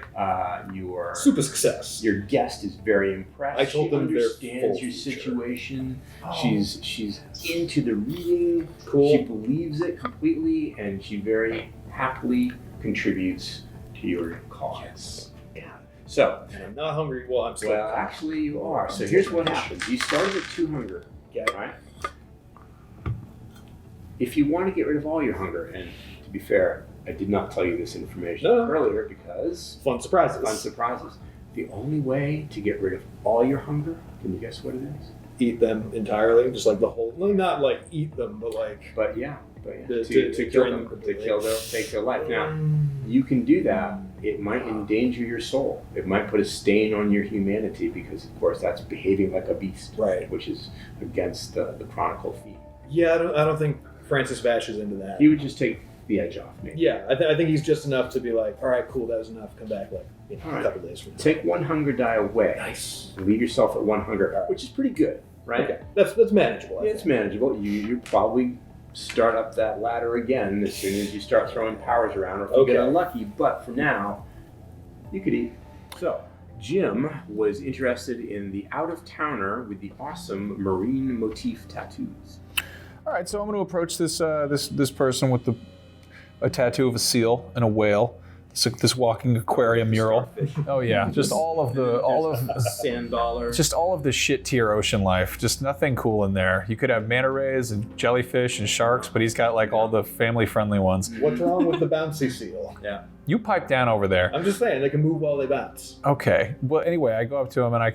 Your Super success. Your guest is very impressed. I told them they're she understands full your feature. situation. She's into the reading. Cool. She believes it completely, and she very happily contributes to your cause. Yes. Yeah. So, And I'm not hungry. Well, I'm still. well, actually, you are. So here's what happens. You started at 2 hunger. Yeah. Right? If you want to get rid of all your hunger, and to be fair, I did not tell you this information earlier because Fun surprises. fun surprises. The only way to get rid of all your hunger, can you guess what it is? Eat them entirely, just like the whole. Well, not like eat them, but like. But yeah, To to kill drain them, them to completely. take their life. Now, you can do that. It might endanger your soul. It might put a stain on your humanity because, of course, that's behaving like a beast, Right. which is against the Chronicle theme. Yeah, I don't think Francis Vash is into that. He would just take the edge off, maybe. Yeah, I think he's just enough to be like, all right, cool, that was enough. Come back like All a right. couple days from now. Take 1 hunger die away. Nice. And leave yourself at 1 hunger, which is pretty good, right? Okay, that's manageable. I Yeah, it's think. manageable. You probably start up that ladder again as soon as you start throwing powers around, or if you Okay. get unlucky. But for now, you could eat. So, Jim was interested in the out-of-towner with the awesome marine motif tattoos. All right, so I'm going to approach this this person with a tattoo of a seal and a whale. This walking aquarium mural. Oh yeah, just all of a sand dollar. just all of the shit tier ocean life. Just nothing cool in there. You could have manta rays and jellyfish and sharks, but he's got like all the family friendly ones. What's wrong with the bouncy seal? Yeah. You pipe down over there. I'm just saying they can move while they bounce. Okay. Well, anyway, I go up to him and I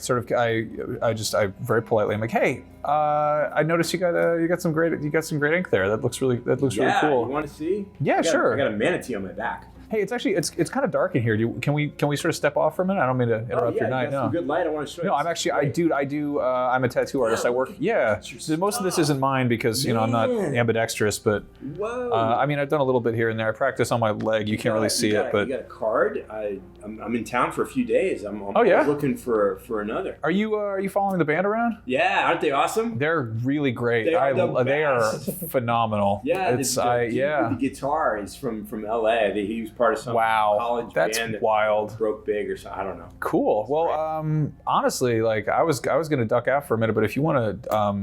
very politely, I'm like, hey, I noticed you got some great ink there. That looks really Yeah, cool. you want to see? Yeah, sure. I got a manatee on my back. Hey, it's actually it's kind of dark in here. Can we sort of step off for a minute? I don't mean to interrupt your night. You got some good light. I want to show you. No, I'm actually I do. I'm a tattoo artist. I work. Yeah, most of this isn't mine because I'm not ambidextrous. But Whoa. I mean, I've done a little bit here and there. I practice on my leg. You can't really see it, but you got a card. I'm in town for a few days. I'm yeah? looking for another. are you following the band around? Yeah, aren't they awesome? They're really great. They are the They are best. phenomenal. Yeah, it's the dude with the guitar is from LA. He was part of some college that's band that wild. broke big or something. I don't know. Cool. Well, honestly, like I was going to duck out for a minute, but if you want to,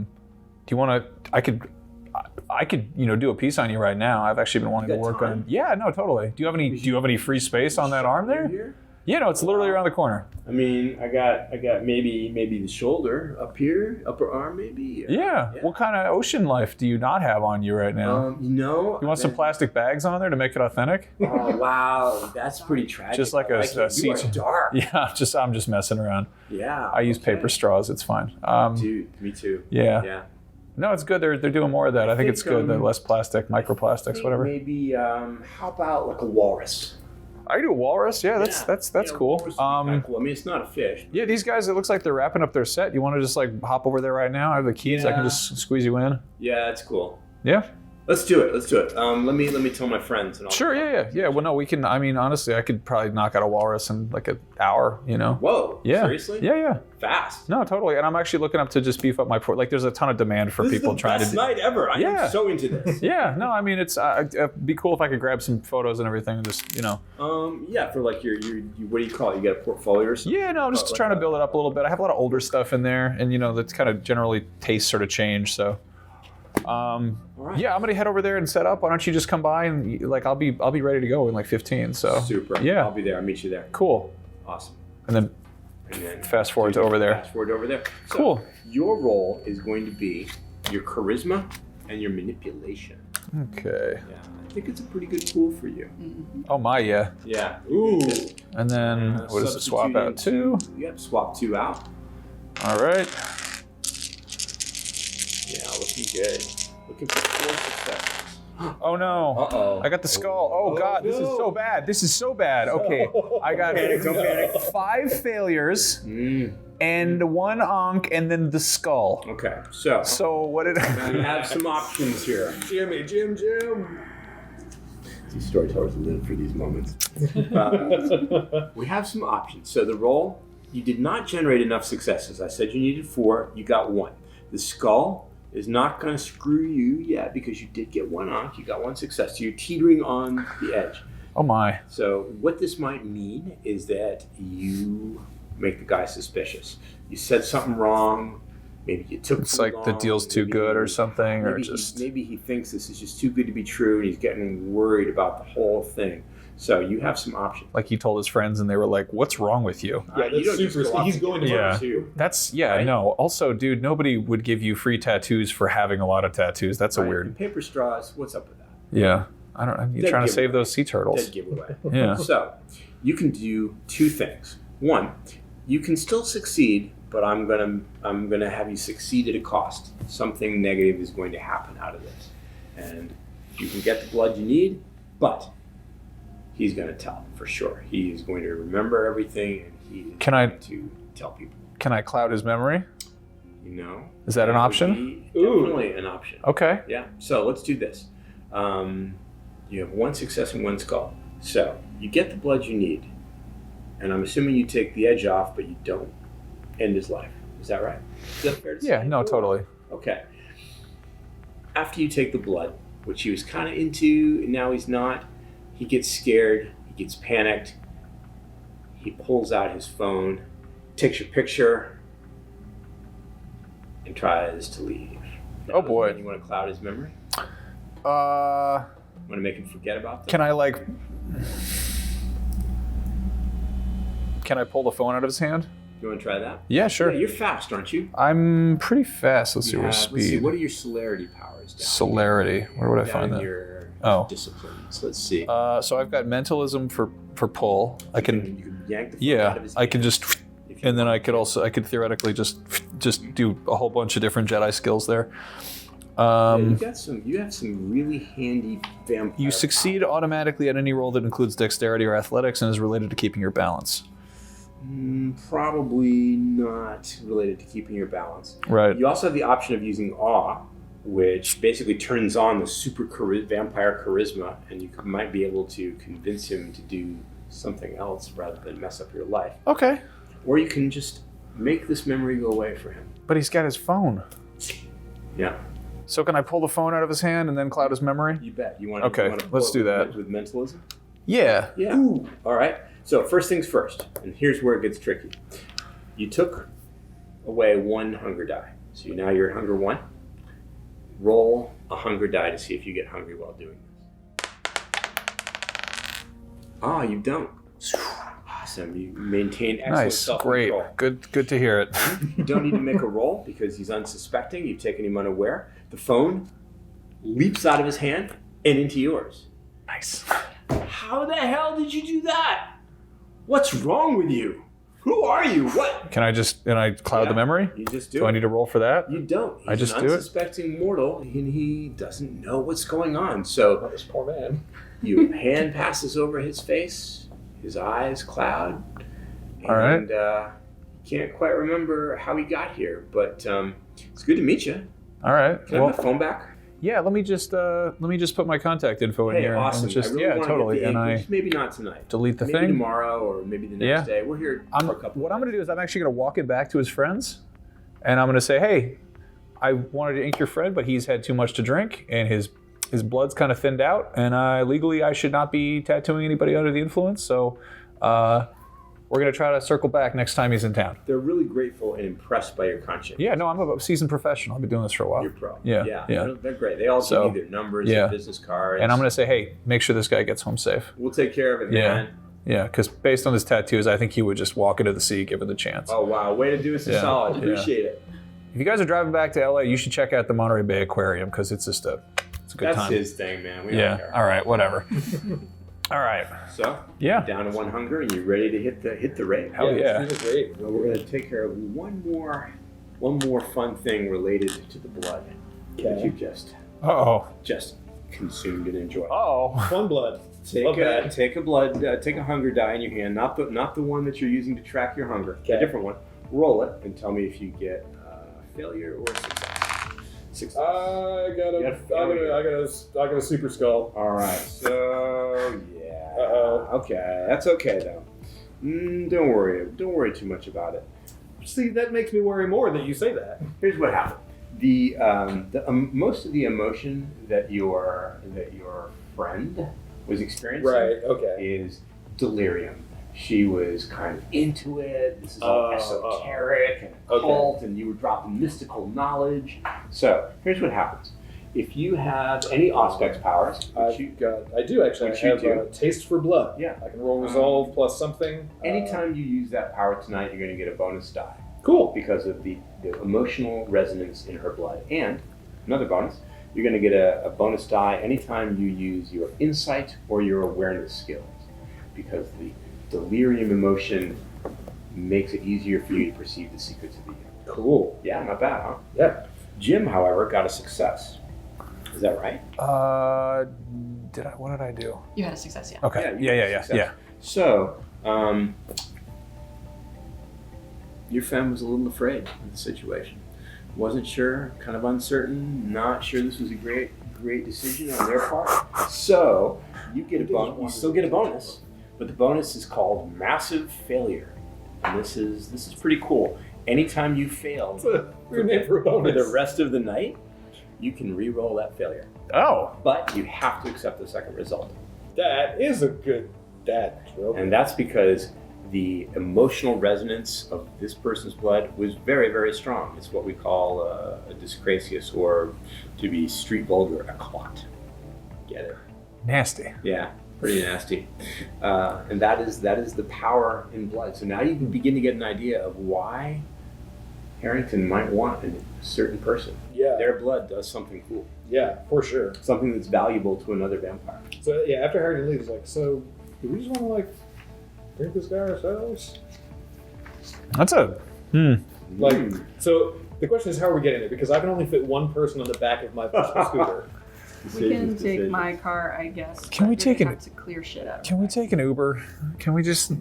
I could do a piece on you right now. I've actually been wanting to work on. Yeah, no, totally. Do you have any free space on that arm there? Here? Yeah, no, it's literally around the corner. I mean, I got maybe the shoulder up here, upper arm maybe. Yeah. What kind of ocean life do you not have on you right now? You want some plastic bags on there to make it authentic? Oh wow, that's pretty tragic. Just like a you are dark. Yeah, I'm just messing around. Yeah. I use paper straws. It's fine. Dude, me too. Yeah. Yeah. No, it's good. They're doing more of that. I think it's good. The less plastic, microplastics, whatever. Maybe how about like a walrus? I can do a walrus. Yeah, that's cool. Walrus would be kinda cool. I mean, it's not a fish. Yeah, these guys, it looks like they're wrapping up their set. You want to just like hop over there right now? I have the keys. I can just squeeze you in. Yeah, that's cool. Yeah. Let's do it. Let me tell my friends. And Sure. Yeah. Well, no, we can. I mean, honestly, I could probably knock out a walrus in like an hour. Whoa. Yeah. Seriously? Yeah. Fast. No, totally. And I'm actually looking up to just beef up my port. Like, there's a ton of demand for people trying to. This is the best night ever. I am so into this. Yeah. No, I mean, it'd be cool if I could grab some photos and everything and just Yeah, for like your what do you call it? You got a portfolio or something? Yeah, no, I'm just trying to build it up a little bit. I have a lot of older stuff in there, and that's kind of generally tastes sort of change. So, right. Yeah, I'm gonna head over there and set up. Why don't you just come by and like I'll be ready to go in like 15. So super. Yeah, I'll be there. I'll meet you there. Cool. Awesome. And then fast forward to over there. Fast forward over there. So Cool. Your role is going to be your charisma and your manipulation. Okay. Yeah, I think it's a pretty good tool for you. Oh my, yeah. Yeah. Ooh. And then what does it swap out to? Yep, swap 2 out. All right. Yeah, looking good. Looking for 4 successes. Oh no. Uh-oh. I got the skull. Oh God, this is so bad. This is so bad. Okay, I got Don't panic. 5 failures and 1 onk, and then the skull. Okay, so what did we have some options here. Jim. These storytellers live for these moments. We have some options. So the roll, you did not generate enough successes. I said you needed 4, you got 1. The skull is not going to screw you yet because you did get 1 onk, you got 1 success. So you're teetering on the edge. Oh my. So what this might mean is that you make the guy suspicious. You said something wrong. Maybe you took It's too like the long, deal's too good or something, or maybe just... maybe he thinks this is just too good to be true, and he's getting worried about the whole thing. So you have some options. Like he told his friends, and they were like, "What's wrong with you?" Yeah, You don't that's just super. go off He's and going to get Yeah. murder too. That's Right. no. Also, dude, nobody would give you free tattoos for having a lot of tattoos. That's a Right? weird. And paper straws. What's up with that? Yeah, I don't know. You're Dead trying to giveaway. save those sea turtles. Dead giveaway. Yeah. So you can do 2 things. 1, you can still succeed, but I'm gonna have you succeed at a cost. Something negative is going to happen out of this, and you can get the blood you need, but he's going to tell for sure. He is going to remember everything, and he is going to tell people. Can I cloud his memory? Is that an option? Definitely an option. Okay. Yeah. So let's do this. You have 1 success and 1 skull. So you get the blood you need, and I'm assuming you take the edge off, but you don't end his life. Is that right? Is that fair to say? Yeah. No. Totally. Okay. After you take the blood, which he was kind of into, and now he's not, he gets scared, he gets panicked, he pulls out his phone, takes your picture, and tries to leave. Now, Oh, boy. You want to cloud his memory? Uh, Want to make him forget about that? can I like? Can I pull the phone out of his hand? You want to try that? Yeah, sure. Yeah, you're fast, aren't you? I'm pretty fast. Let's see Yeah, where's let's see. speed. What are your celerity powers down? Celerity. Where would I down find in that? your Oh. disciplines. Let's see. So I've got mentalism for pull. I you can can yank the phone yeah. out of his I can hand just if you and then want. I could theoretically just do a whole bunch of different Jedi skills there. Yeah, you have some really handy vampire. You succeed automatically at any roll that includes dexterity or athletics and is related to keeping your balance. Probably not related to keeping your balance. Right. You also have the option of using awe, which basically turns on the super vampire charisma, and you might be able to convince him to do something else rather than mess up your life. Okay. Or you can just make this memory go away for him. But he's got his phone. Yeah, So can I pull the phone out of his hand and then cloud his memory? you bet. You want Okay, let's do that. with mentalism. Yeah. Yeah. All right. So first things first, and here's where it gets tricky. You took away 1 hunger die, so now you're at hunger 1. Roll a hunger die to see if you get hungry while doing this. Ah, you don't. Awesome. You maintain excellent Nice. self-control. Great. Good to hear it. You don't need to make a roll because he's unsuspecting. You've taken him unaware. The phone leaps out of his hand and into yours. Nice. How the hell did you do that? What's wrong with you? Who are you? What? Can I cloud the memory? You just do Do it. I need to roll for that? You don't. He's I just an do it? unsuspecting mortal, and he doesn't know what's going on. So This poor man. your hand passes over his face, his eyes cloud, and All right. you can't quite remember how he got here. But it's good to meet you. All right. Can I have my phone back? Yeah, let me just put my contact info in Hey, here. awesome. And just, I really yeah, wanna totally. Get the And ink, I just maybe not tonight. delete the Maybe thing. tomorrow or maybe the next day. We're here for a couple. What I'm going to do is I'm actually going to walk it back to his friends, and I'm going to say, hey, I wanted to ink your friend, but he's had too much to drink, and his blood's kind of thinned out, and legally I should not be tattooing anybody under the influence, so we're going to try to circle back next time he's in town. They're really grateful and impressed by your conscience. Yeah, no, I'm a seasoned professional. I've been doing this for a while. You're pro. Yeah. They're great. They all So, give you their numbers, yeah. their business cards. And I'm going to say, hey, make sure this guy gets home safe. We'll take care of it, Yeah. man. Yeah, because based on his tattoos, I think he would just walk into the sea given the chance. Oh, wow. Way to do us a Yeah. solid. Yeah. Appreciate it. If you guys are driving back to LA, you should check out the Monterey Bay Aquarium because it's just it's a good That's time. his thing, man. We don't Yeah. care. All right. Whatever. All right. So, Yeah. down to 1 hunger and you're ready to hit the rate. Hell yeah. This is great. Well, we're going to take care of one more fun thing related to the blood that Okay. you just Uh-oh. consumed and enjoyed. Oh. Fun blood. Take a hunger die in your hand, not the one that you're using to track your hunger. Okay. A different one. Roll it and tell me if you get failure or success. I got a super skull. All right. So yeah. Uh-oh. Okay, that's okay though. Don't worry too much about it. See, that makes me worry more that you say that. Here's what happened. The most of the emotion that your friend was experiencing is delirium. She was kind of into it. This is all esoteric and occult, and you were dropping mystical knowledge. So here's what happens. If you have any Auspex powers, I do actually. I have a taste for blood. Yeah. I can roll resolve plus something. Anytime you use that power tonight, you're going to get a bonus die. Cool. Because of the emotional resonance in her blood. And another bonus, you're going to get a bonus die anytime you use your insight or your awareness skills. Because the delirium emotion makes it easier for you to perceive the secrets of the universe. Cool. Yeah, not bad, huh? Yeah. Jim, however, got a success. Is that right? What did I do? You had a success, yeah. Okay. Yeah. So, your femme was a little afraid of the situation. Wasn't sure, kind of uncertain, not sure this was a great decision on their part. So, you still get a bonus, but the bonus is called massive failure. And this is pretty cool. Anytime you fail for the rest of the night, you can re-roll that failure. Oh. But you have to accept the second result. That is a good trope. And that's because the emotional resonance of this person's blood was very, very strong. It's what we call a dyscrasius, or to be street vulgar, a clot. Get it? Nasty. Yeah, pretty nasty. And that is the power in blood. So now you can begin to get an idea of why Harrington might want a certain person. Yeah. Their blood does something cool. Yeah, for sure. Something that's valuable to another vampire. So yeah, after Harrington leaves, like, so do we just want to drink this guy ourselves? That's a So the question is, how are we getting there? Because I can only fit one person on the back of my personal scooter. We can take my car, I guess. Can we take have to clear shit out? Can we take an Uber? Can we just?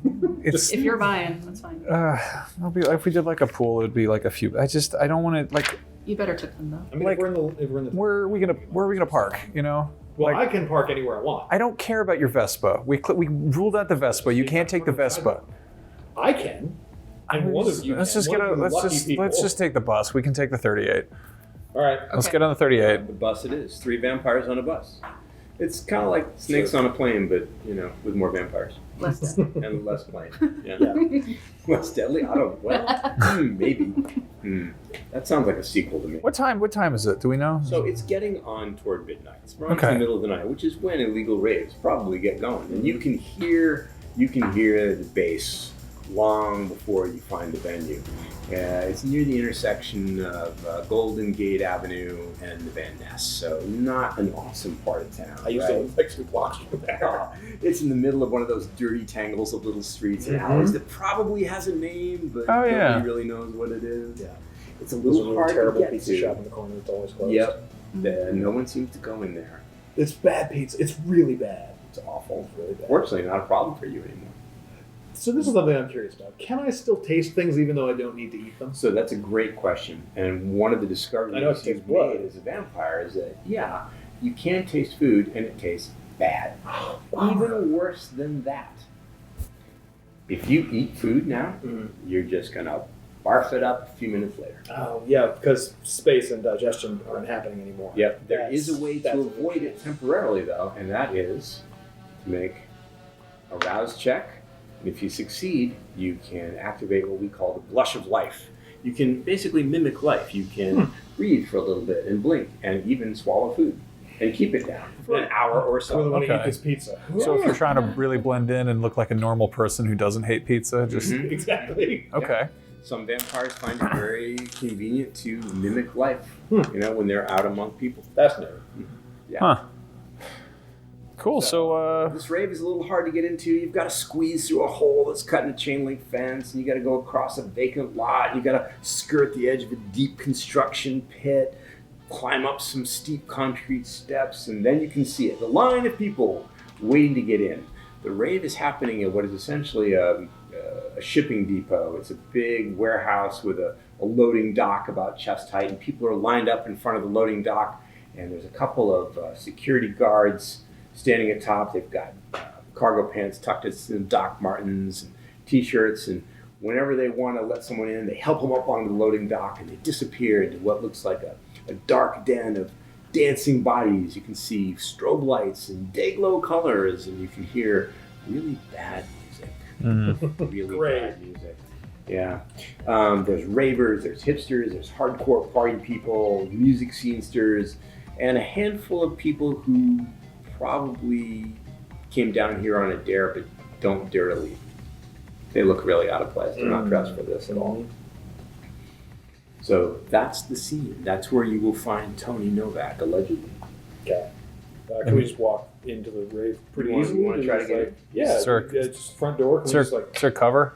It's. If you're buying, that's fine. If we did like a pool, it'd be like a few. I don't want to like. You better tip them though. I mean, if we're in the. Where are we gonna park? You know. Well, I can park anywhere I want. I don't care about your Vespa. We ruled out the Vespa. You can't take the Vespa. I can. And one of you. Let's just take the bus. We can take the 38. All right. Let's get on the 38. The bus it is. 3 vampires on a bus. It's kind of like snakes on a plane, but with more vampires. Less deadly. And less plane. Yeah. Less deadly? I don't. Well, maybe. That sounds like a sequel to me. What time is it? Do we know? So it's getting on toward midnight. It's right in the middle of the night, which is when illegal raves probably get going, and you can hear the bass long before you find the venue. It's near the intersection of Golden Gate Avenue and the Van Ness, so not an awesome part of town. I used to live 6 blocks from there. It's in the middle of one of those dirty tangles of little streets and alleys that probably has a name, but nobody really knows what it is. Yeah, it's a little hard terrible to get pizza shop in the corner that's always closed. Yep, no one seems to go in there. It's bad pizza. It's really bad. It's awful. It's really bad. Fortunately, not a problem for you anymore. So this is something I'm curious about. Can I still taste things even though I don't need to eat them? So that's a great question. And one of the discoveries you've made as a vampire is that, you can taste food and it tastes bad. Even worse than that. If you eat food now, you're just going to barf it up a few minutes later. Oh, yeah, because space and digestion aren't happening anymore. Yep. There is a way to avoid it temporarily, though, and that is to make a rouse check. And if you succeed, you can activate what we call the blush of life. You can basically mimic life. You can breathe for a little bit and blink and even swallow food and keep it down for an hour or so. I really want to eat this pizza. So if you're trying to really blend in and look like a normal person who doesn't hate pizza, just... Exactly. Okay. Yeah. Some vampires find it very convenient to mimic life, when they're out among people. Fascinating. Yeah. Huh. Cool. So this rave is a little hard to get into. You've got to squeeze through a hole that's cut in a chain link fence, and you got to go across a vacant lot. You got to skirt the edge of a deep construction pit. climb up some steep concrete steps, and then you can see it. The line of people waiting to get in. The rave is happening at what is essentially a shipping depot. It's a big warehouse with a loading dock about chest height, and people are lined up in front of the loading dock, and there's a couple of security guards standing at top. They've got cargo pants tucked in Doc Martens and t-shirts, and whenever they want to let someone in, they help them up onto the loading dock, and they disappear into what looks like a dark den of dancing bodies. You can see strobe lights and day-glow colors, and you can hear really bad music. Really bad music. Yeah. There's ravers, there's hipsters, there's hardcore party people, music scenesters, and a handful of people who probably came down here on a dare but don't dare to leave. They look really out of place. They're not dressed for this at all. So that's the scene. That's where you will find Tony Novak, allegedly. Okay. Can we just walk into the rave pretty easily? You want to try to get it? Yeah, just front door. Is there cover?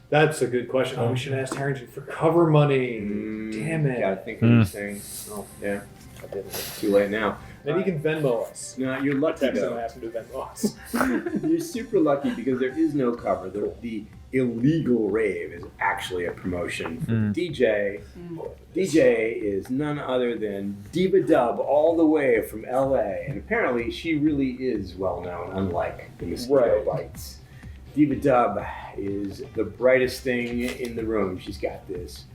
That's a good question. Oh, we should ask Harrington for cover money. Damn it. Gotta think of these things. Oh, yeah. I did it. Too late now. Maybe you can Venmo us. No, you're lucky though. Ask him to Venmo us. You're super lucky because there is no cover. The illegal rave is actually a promotion for the DJ. DJ is none other than Diva Dub, all the way from LA, and apparently she really is well known, unlike the mosquito bites. Diva Dub is the brightest thing in the room. She's got this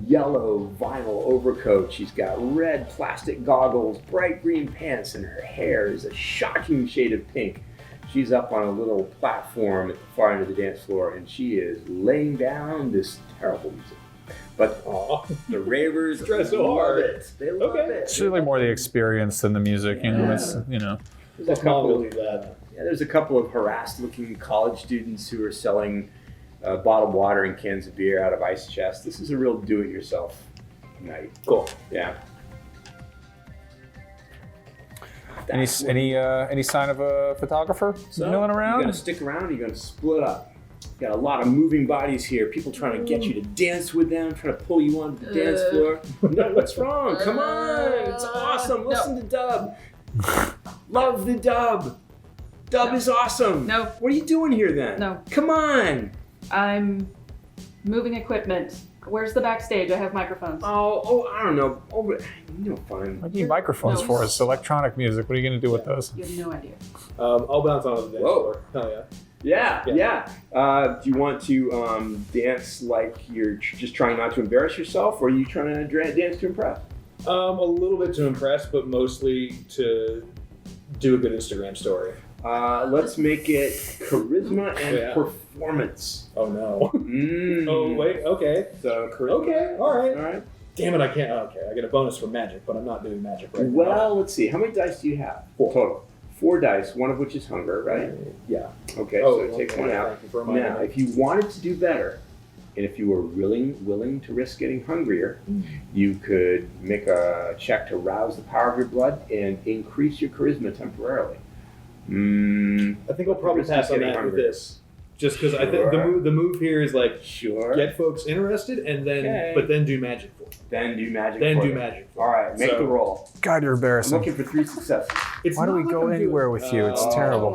yellow vinyl overcoat. She's got red plastic goggles, bright green pants, and her hair is a shocking shade of pink. She's up on a little platform at the far end of the dance floor, and she is laying down this terrible music. But the ravers love it. They love it. It's really more the experience than the music. You know, it's There's a couple of harassed-looking college students who are selling bottled water and cans of beer out of ice chests. This is a real do-it-yourself night. Cool. Yeah. Any sign of a photographer milling around? You're gonna stick around. You're gonna split up. You got a lot of moving bodies here. People trying to get you to dance with them, trying to pull you onto the dance floor. No, what's wrong? Come on, it's awesome. Listen to Dub. Love the Dub. Dub is awesome. No. What are you doing here then? No. Come on. I'm moving equipment. Where's the backstage? I have microphones. Oh, I don't know. Fine. What do you need microphones for? It's electronic music. What are you going to do with those? You have no idea. I'll bounce onto the dance floor. Hell yeah. Yeah. Do you want to dance like you're just trying not to embarrass yourself, or are you trying to dance to impress? A little bit to impress, but mostly to do a good Instagram story. Let's make it charisma and performance. Oh no. Oh wait. Okay. So charisma. Okay. All right. Damn it! I can't. Okay, I get a bonus for magic, but I'm not doing magic right now. Well, let's see. How many dice do you have? 4 total. 4 dice. One of which is hunger, right? Yeah. Okay. So take one out. Now, if you wanted to do better, and if you were willing to risk getting hungrier, you could make a check to rouse the power of your blood and increase your charisma temporarily. I think I'll probably pass on that with this, just because I think the move here is like get folks interested and then but then do magic for them. Then do magic. All right, make the roll. God, you're embarrassing. I'm looking for 3 successes. Why do we go anywhere with you? It's terrible.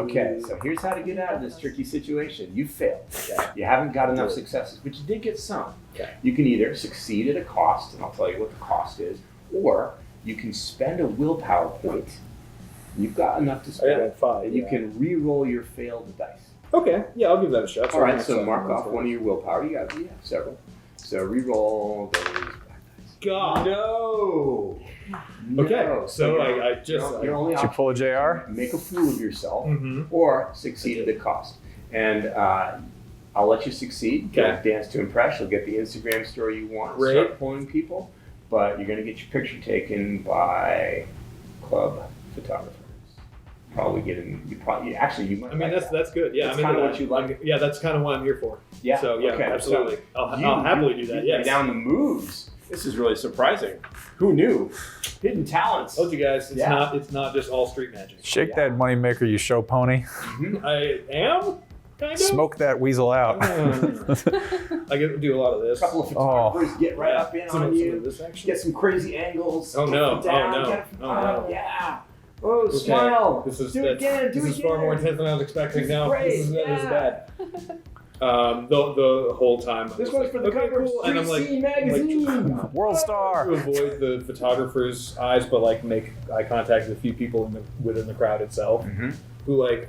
Okay, so here's how to get out of this tricky situation. You failed. You haven't got enough successes, but you did get some. You can either succeed at a cost, and I'll tell you what the cost is, or you can spend a willpower point. You've got enough to spend. I got 5. And you can re-roll your failed dice. Okay, yeah, I'll give that a shot. All right, so mark off one of your willpower. You have several. So re-roll those black dice. God. No. Okay, so I just... You're only Did you pull a JR? Make a fool of yourself or succeed at a cost. And I'll let you succeed. Okay. Dance to impress. You'll get the Instagram story you want. Right. Start pulling people. But you're going to get your picture taken by club photographers. Probably getting you might. I mean that's good. Yeah, that's kind of what you like. Yeah, that's kind of what I'm here for. Yeah. So yeah, okay. absolutely. So I'll happily do that. Yes. Down the moves. This is really surprising. Who knew? Hidden talents. Told you guys, it's not just all street magic. Shake that moneymaker, you show pony. I am. Kind of. Smoke that weasel out. I get to do a lot of this. A couple of photographers get right up in on you. This, actually. Get some crazy angles. Oh no! Down, Oh no! get Oh no! Yeah. Oh, smile. This is do it again. This is far more intense than I was expecting. Now Great. this is bad. The whole time. This one's for the cover of and I'm Street Scene magazine. World star. To avoid the photographer's eyes, but like make eye contact with a few people within the crowd itself, who like,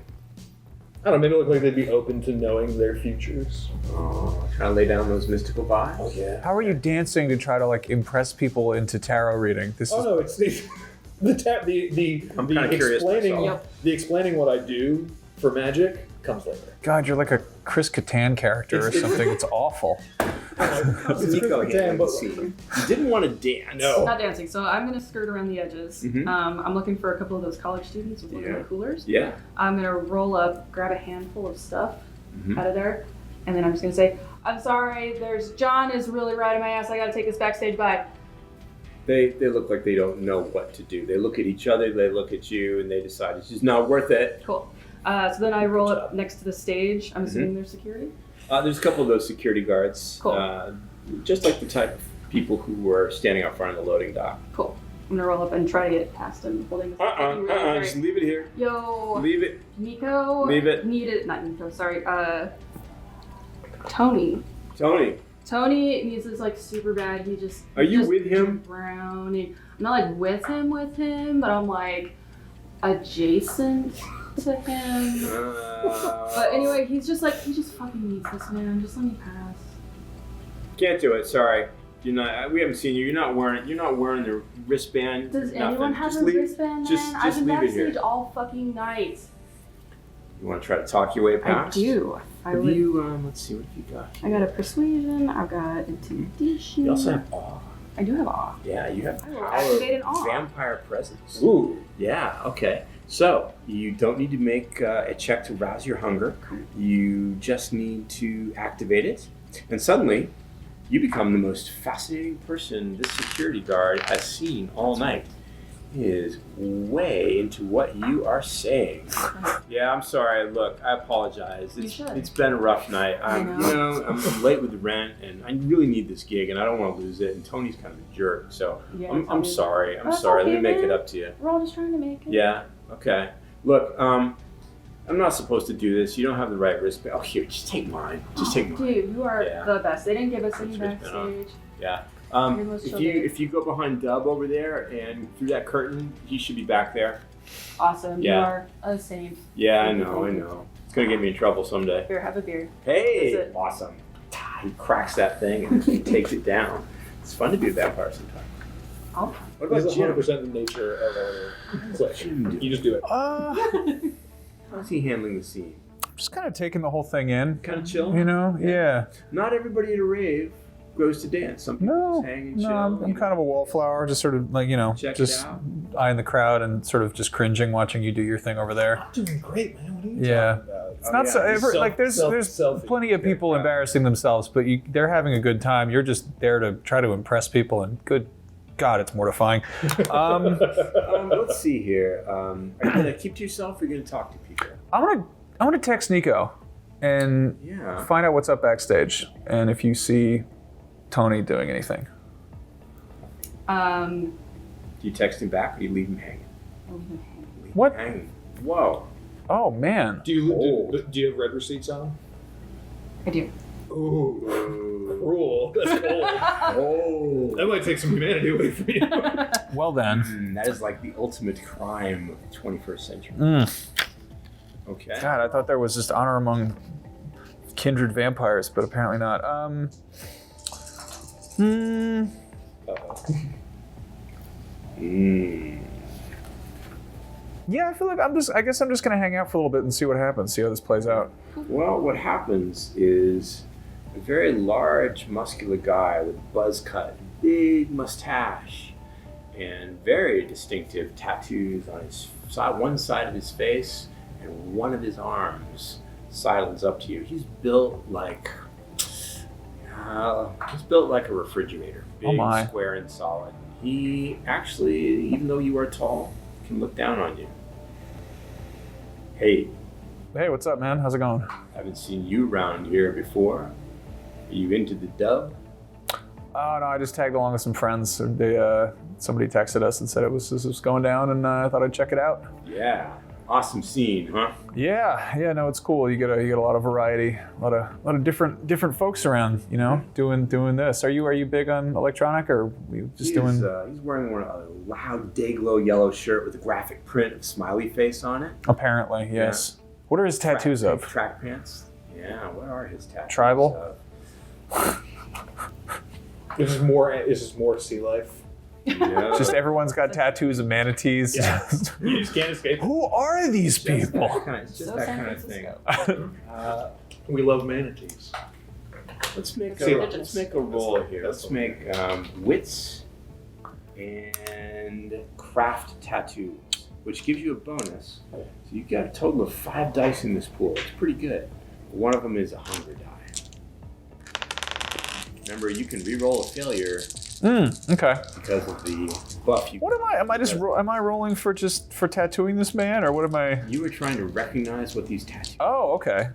I don't know, maybe look like they'd be open to knowing their futures. Oh, trying to lay down those mystical vibes. Oh yeah. How are you dancing to try to like impress people into tarot reading? This is No, it's the I'm kind of curious myself. The explaining what I do for magic comes later. God, you're like a Chris Kattan character or something. It's awful. Nico handling the scene. You didn't want to dance. No. Not dancing, so I'm gonna skirt around the edges. I'm looking for a couple of those college students with looking like coolers. Yeah. I'm gonna roll up, grab a handful of stuff out of there, and then I'm just gonna say, I'm sorry, John is really riding my ass, I gotta take this backstage by. They look like they don't know what to do. They look at each other, they look at you, and they decide it's just not worth it. Cool. So then I roll up next to the stage. I'm assuming there's security? There's a couple of those security guards. Cool. Just like the type of people who were standing out front of the loading dock. Cool. I'm gonna roll up and try to get past him holding this. Just leave it here. Yo. Leave it. Nico. Leave it. Not Nico, sorry. Tony. Tony needs this like super bad. He just. Are you with him? Brownie. I'm not like with him, but I'm like adjacent to him. But anyway, he just fucking needs this, man. Just let me pass. Can't do it. Sorry. You're not. We haven't seen you. You're not wearing the wristband. Does nothing. anyone have just a wristband, man? I've been leave it here. backstage all fucking night. You want to try to talk your way past? I do. Let's see, what have you got? I got a persuasion. I've got intimidation. You also have awe. I do have awe. Yeah, you have I will power activate an awe. vampire presence. Ooh, yeah, okay. So, you don't need to make a check to rouse your hunger. You just need to activate it. And suddenly, you become the most fascinating person this security guard has seen all night. He is way into what you are saying. Yeah, I'm sorry. Look, I apologize. It's been a rough night. I'm late with the rent, and I really need this gig, and I don't want to lose it. And Tony's kind of a jerk, so I'm sorry. I'm sorry. Let me make it up to you. We're all just trying to make it. Yeah. Okay. Look, I'm not supposed to do this. You don't have the right wristband. Oh, here, just take mine. Take mine. Dude, you are the best. They didn't give us any backstage. Yeah. If you go behind Dub over there and through that curtain, he should be back there. Awesome. Yeah. You are a saint. Yeah, I know. It's gonna get me in trouble someday. Here, have a beer. Hey, awesome. He cracks that thing and he takes it down. It's fun to be a vampire sometimes. What about 100% the nature of our clique? You just do it. How's he handling the scene? Just kind of taking the whole thing in. Kind of chill? You know? Yeah. Not everybody at a rave goes to dance. Some people just hang and chill. I'm kind of a wallflower, just sort of like, just eyeing the crowd and sort of just cringing watching you do your thing over there. I'm doing great, man. What are you talking about? It's not there's plenty of people embarrassing themselves, but they're having a good time. You're just there to try to impress people, and good God, it's mortifying. Let's see here. Are you gonna keep to yourself, or are you gonna talk to people? I'm gonna text Nico and find out what's up backstage, and if you see Tony doing anything. Do you text him back, or you leave him hanging? What? Hanging. Whoa. Oh man. Do you have red receipts on? I do. Ooh, cruel. That's cold. That might take some humanity away from you. Well then. That is like the ultimate crime of the 21st century. Okay. God, I thought there was just honor among kindred vampires, but apparently not. Yeah, I feel like I guess I'm just gonna hang out for a little bit and see what happens, see how this plays out. Well, what happens is a very large, muscular guy with a buzz cut, big mustache, and very distinctive tattoos on his side, one side of his face and one of his arms sidles up to you. He's built like a refrigerator, big, square, and solid. He actually, even though you are tall, can look down on you. Hey. Hey, what's up, man? How's it going? Haven't seen you around here before. Are you into the dub? Oh, no, I just tagged along with some friends. Somebody texted us and said this was going down, and I thought I'd check it out. Yeah. Awesome scene, huh? Yeah, no, it's cool. You get a lot of variety, a lot of different folks around, doing this. Are you big on electronic, or you just doing? He's wearing a loud day-glow yellow shirt with a graphic print of smiley face on it. Apparently, yes. Yeah. What are his tattoos of? Track pants. Yeah, what are his tattoos? Tribal. This is more sea life. Yeah. Just everyone's got tattoos of manatees. Yeah. You just can't escape. Who are these people? It's just that kind of thing. We love manatees. Let's make a roll here. Let's make wits and craft tattoos, which gives you a bonus. So you've got a total of 5 dice in this pool. It's pretty good. One of them is a hunger die. Remember, you can re-roll a failure. Okay. Because of the buff you. What am I? Am I rolling for tattooing this man, or what am I? You were trying to recognize what these tattoos. Oh, okay.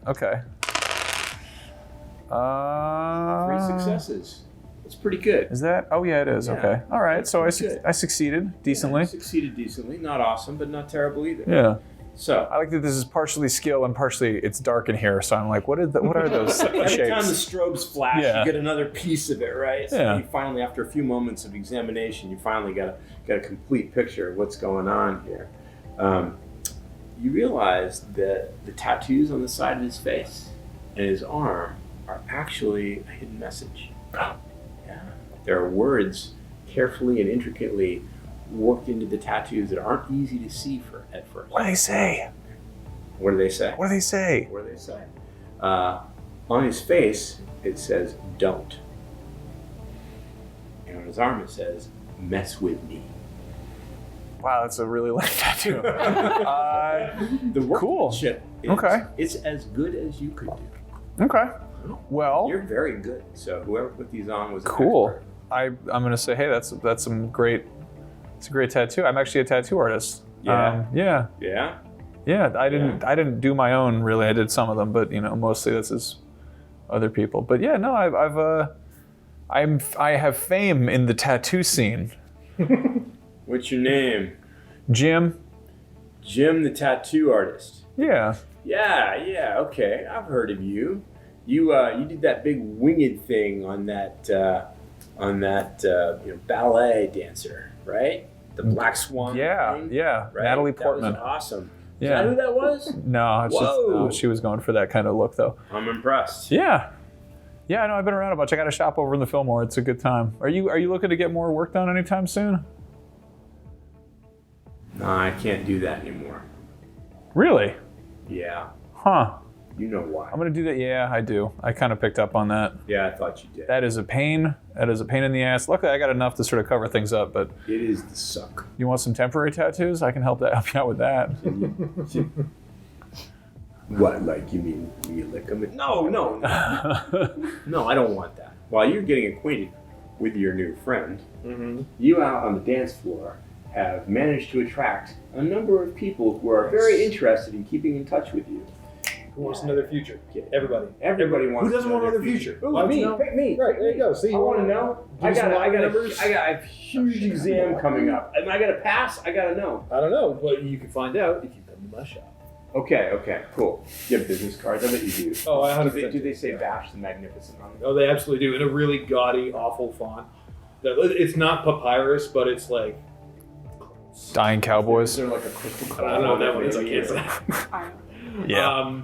3 successes. That's pretty good. Is that? Oh yeah, it is. Yeah. Okay. All right. So I succeeded decently. Yeah, succeeded decently. Not awesome, but not terrible either. Yeah. So I like that this is partially skill and partially it's dark in here. So I'm like, what are those shapes? Every time the strobes flash, Yeah. you get another piece of it, right? So Yeah. you finally, after a few moments of examination, you finally got a complete picture of what's going on here. You realize that the tattoos on the side of his face and his arm are actually a hidden message. Yeah. There are words carefully and intricately worked into the tattoos that aren't easy to see at first. What do they say? What do they say? What do they say? What do they say? On his face, it says, "Don't." And on his arm, it says, "Mess with me." Wow, that's a really light tattoo. The workmanship Okay. It's as good as you could do. Okay. Well, You're very good. So whoever put these on was an cool. expert. I'm gonna say, hey, that's some great. It's a great tattoo. I'm actually a tattoo artist. Yeah. Yeah. Yeah? I didn't do my own really. I did some of them, but mostly this is other people. But yeah, no, I have fame in the tattoo scene. What's your name? Jim. Jim, the tattoo artist. Yeah. Yeah. Okay, I've heard of you. You did that big winged thing on that ballet dancer, right? The Black Swan. Yeah. thing, Yeah. right? Natalie Portman. That was awesome. Is Yeah. that who that was? No, it's just Whoa. she was going for that kind of look though. I'm impressed. Yeah. Yeah, I know. I've been around a bunch. I got a shop over in the Fillmore. It's a good time. Are you looking to get more work done anytime soon? No, I can't do that anymore. Really? Yeah. Huh. You know why. I'm gonna do that. Yeah, I do. I kind of picked up on that. Yeah, I thought you did. That is a pain. That is a pain in the ass. Luckily, I got enough to sort of cover things up. But It is the suck. you want some temporary tattoos? I can help you out with that. What, like, you mean you lick them? No. No, I don't want that. While you're getting acquainted with your new friend, you out on the dance floor have managed to attract a number of people who are very interested in keeping in touch with you. Who wants another future? Everybody. Everybody wants. Who doesn't want another future? Ooh, me. Pick me. Right, there you go. See, I want to know. I got a huge exam coming up. Am I gonna pass? I gotta know. I don't know, but you can find out if you come to my shop. Okay, cool. You have business cards? I bet you do. Oh, I do they say Bash the Magnificent on them? Oh, they absolutely do, in a really gaudy, awful font. It's not papyrus, but it's like Dying Cowboys. Is there like a crystal? I don't know what that one is. I can't say. Yeah.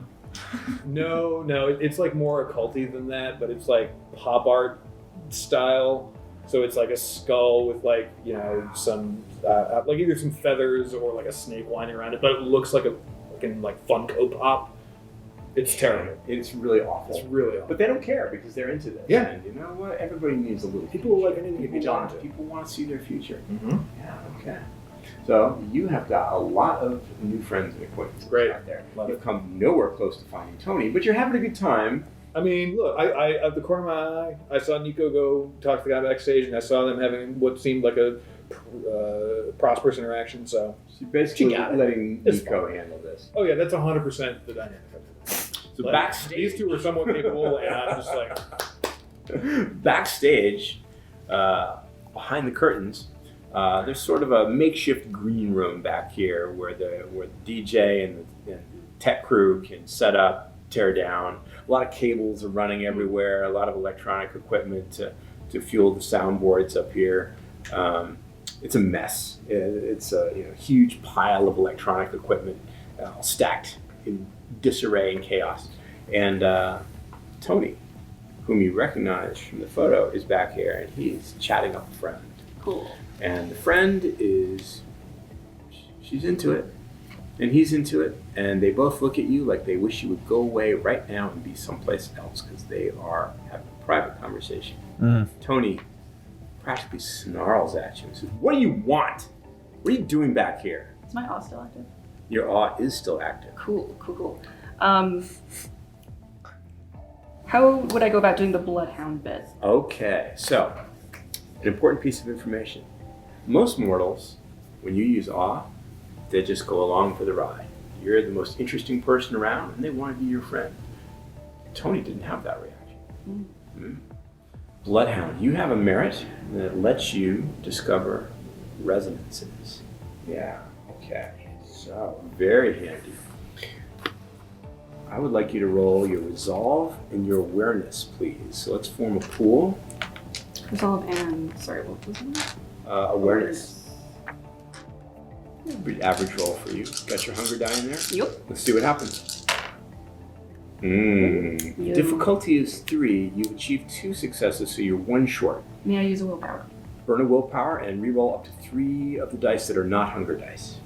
No, it's like more occulty than that, but it's like pop art style. So it's like a skull with like some like either some feathers or like a snake winding around it, but it looks like a fucking like Funko Pop. It's terrible. It's really awful. It's really awful. But they don't care because they're into this. Yeah. And you know what? Everybody needs a little. People like anything to be drawn to. People want to see their future. Mm-hmm. Yeah. Okay. So you have got a lot of new friends and acquaintances out there. You've come nowhere close to finding Tony, but you're having a good time. I mean, look, I at the corner of my eye, I saw Nico go talk to the guy backstage, and I saw them having what seemed like a prosperous interaction. So you're basically got it. letting It's Nico handle this. oh yeah, that's 100% the dynamic of it. So Like, backstage, these two are somewhat capable, and I'm just like, backstage, behind the curtains, there's sort of a makeshift green room back here where the DJ and the tech crew can set up, tear down. A lot of cables are running everywhere. A lot of electronic equipment to fuel the soundboards up here. It's a mess. It's a huge pile of electronic equipment all stacked in disarray and chaos. And Tony, whom you recognize from the photo, is back here, and he's chatting up a friend. Cool. And the friend she's into it, and he's into it, and they both look at you like they wish you would go away right now and be someplace else because they are having a private conversation. Tony practically snarls at you and says, "What do you want? What are you doing back here?" Is my awe still active? Your awe is still active. Cool. How would I go about doing the bloodhound bit? Okay, so an important piece of information. Most mortals, when you use awe, they just go along for the ride. You're the most interesting person around, and they want to be your friend. Tony didn't have that reaction. Bloodhound, you have a merit that lets you discover resonances. Yeah, okay. So, very handy. I would like you to roll your resolve and your awareness, please. So let's form a pool. Resolve and, sorry, what was it? Awareness. Pretty average roll for you. Got your hunger die in there? Yep. Let's see what happens. Difficulty is 3. You've achieved 2 successes, so you're 1 short. May I use a willpower? Burn a willpower and reroll up to 3 of the dice that are not hunger dice.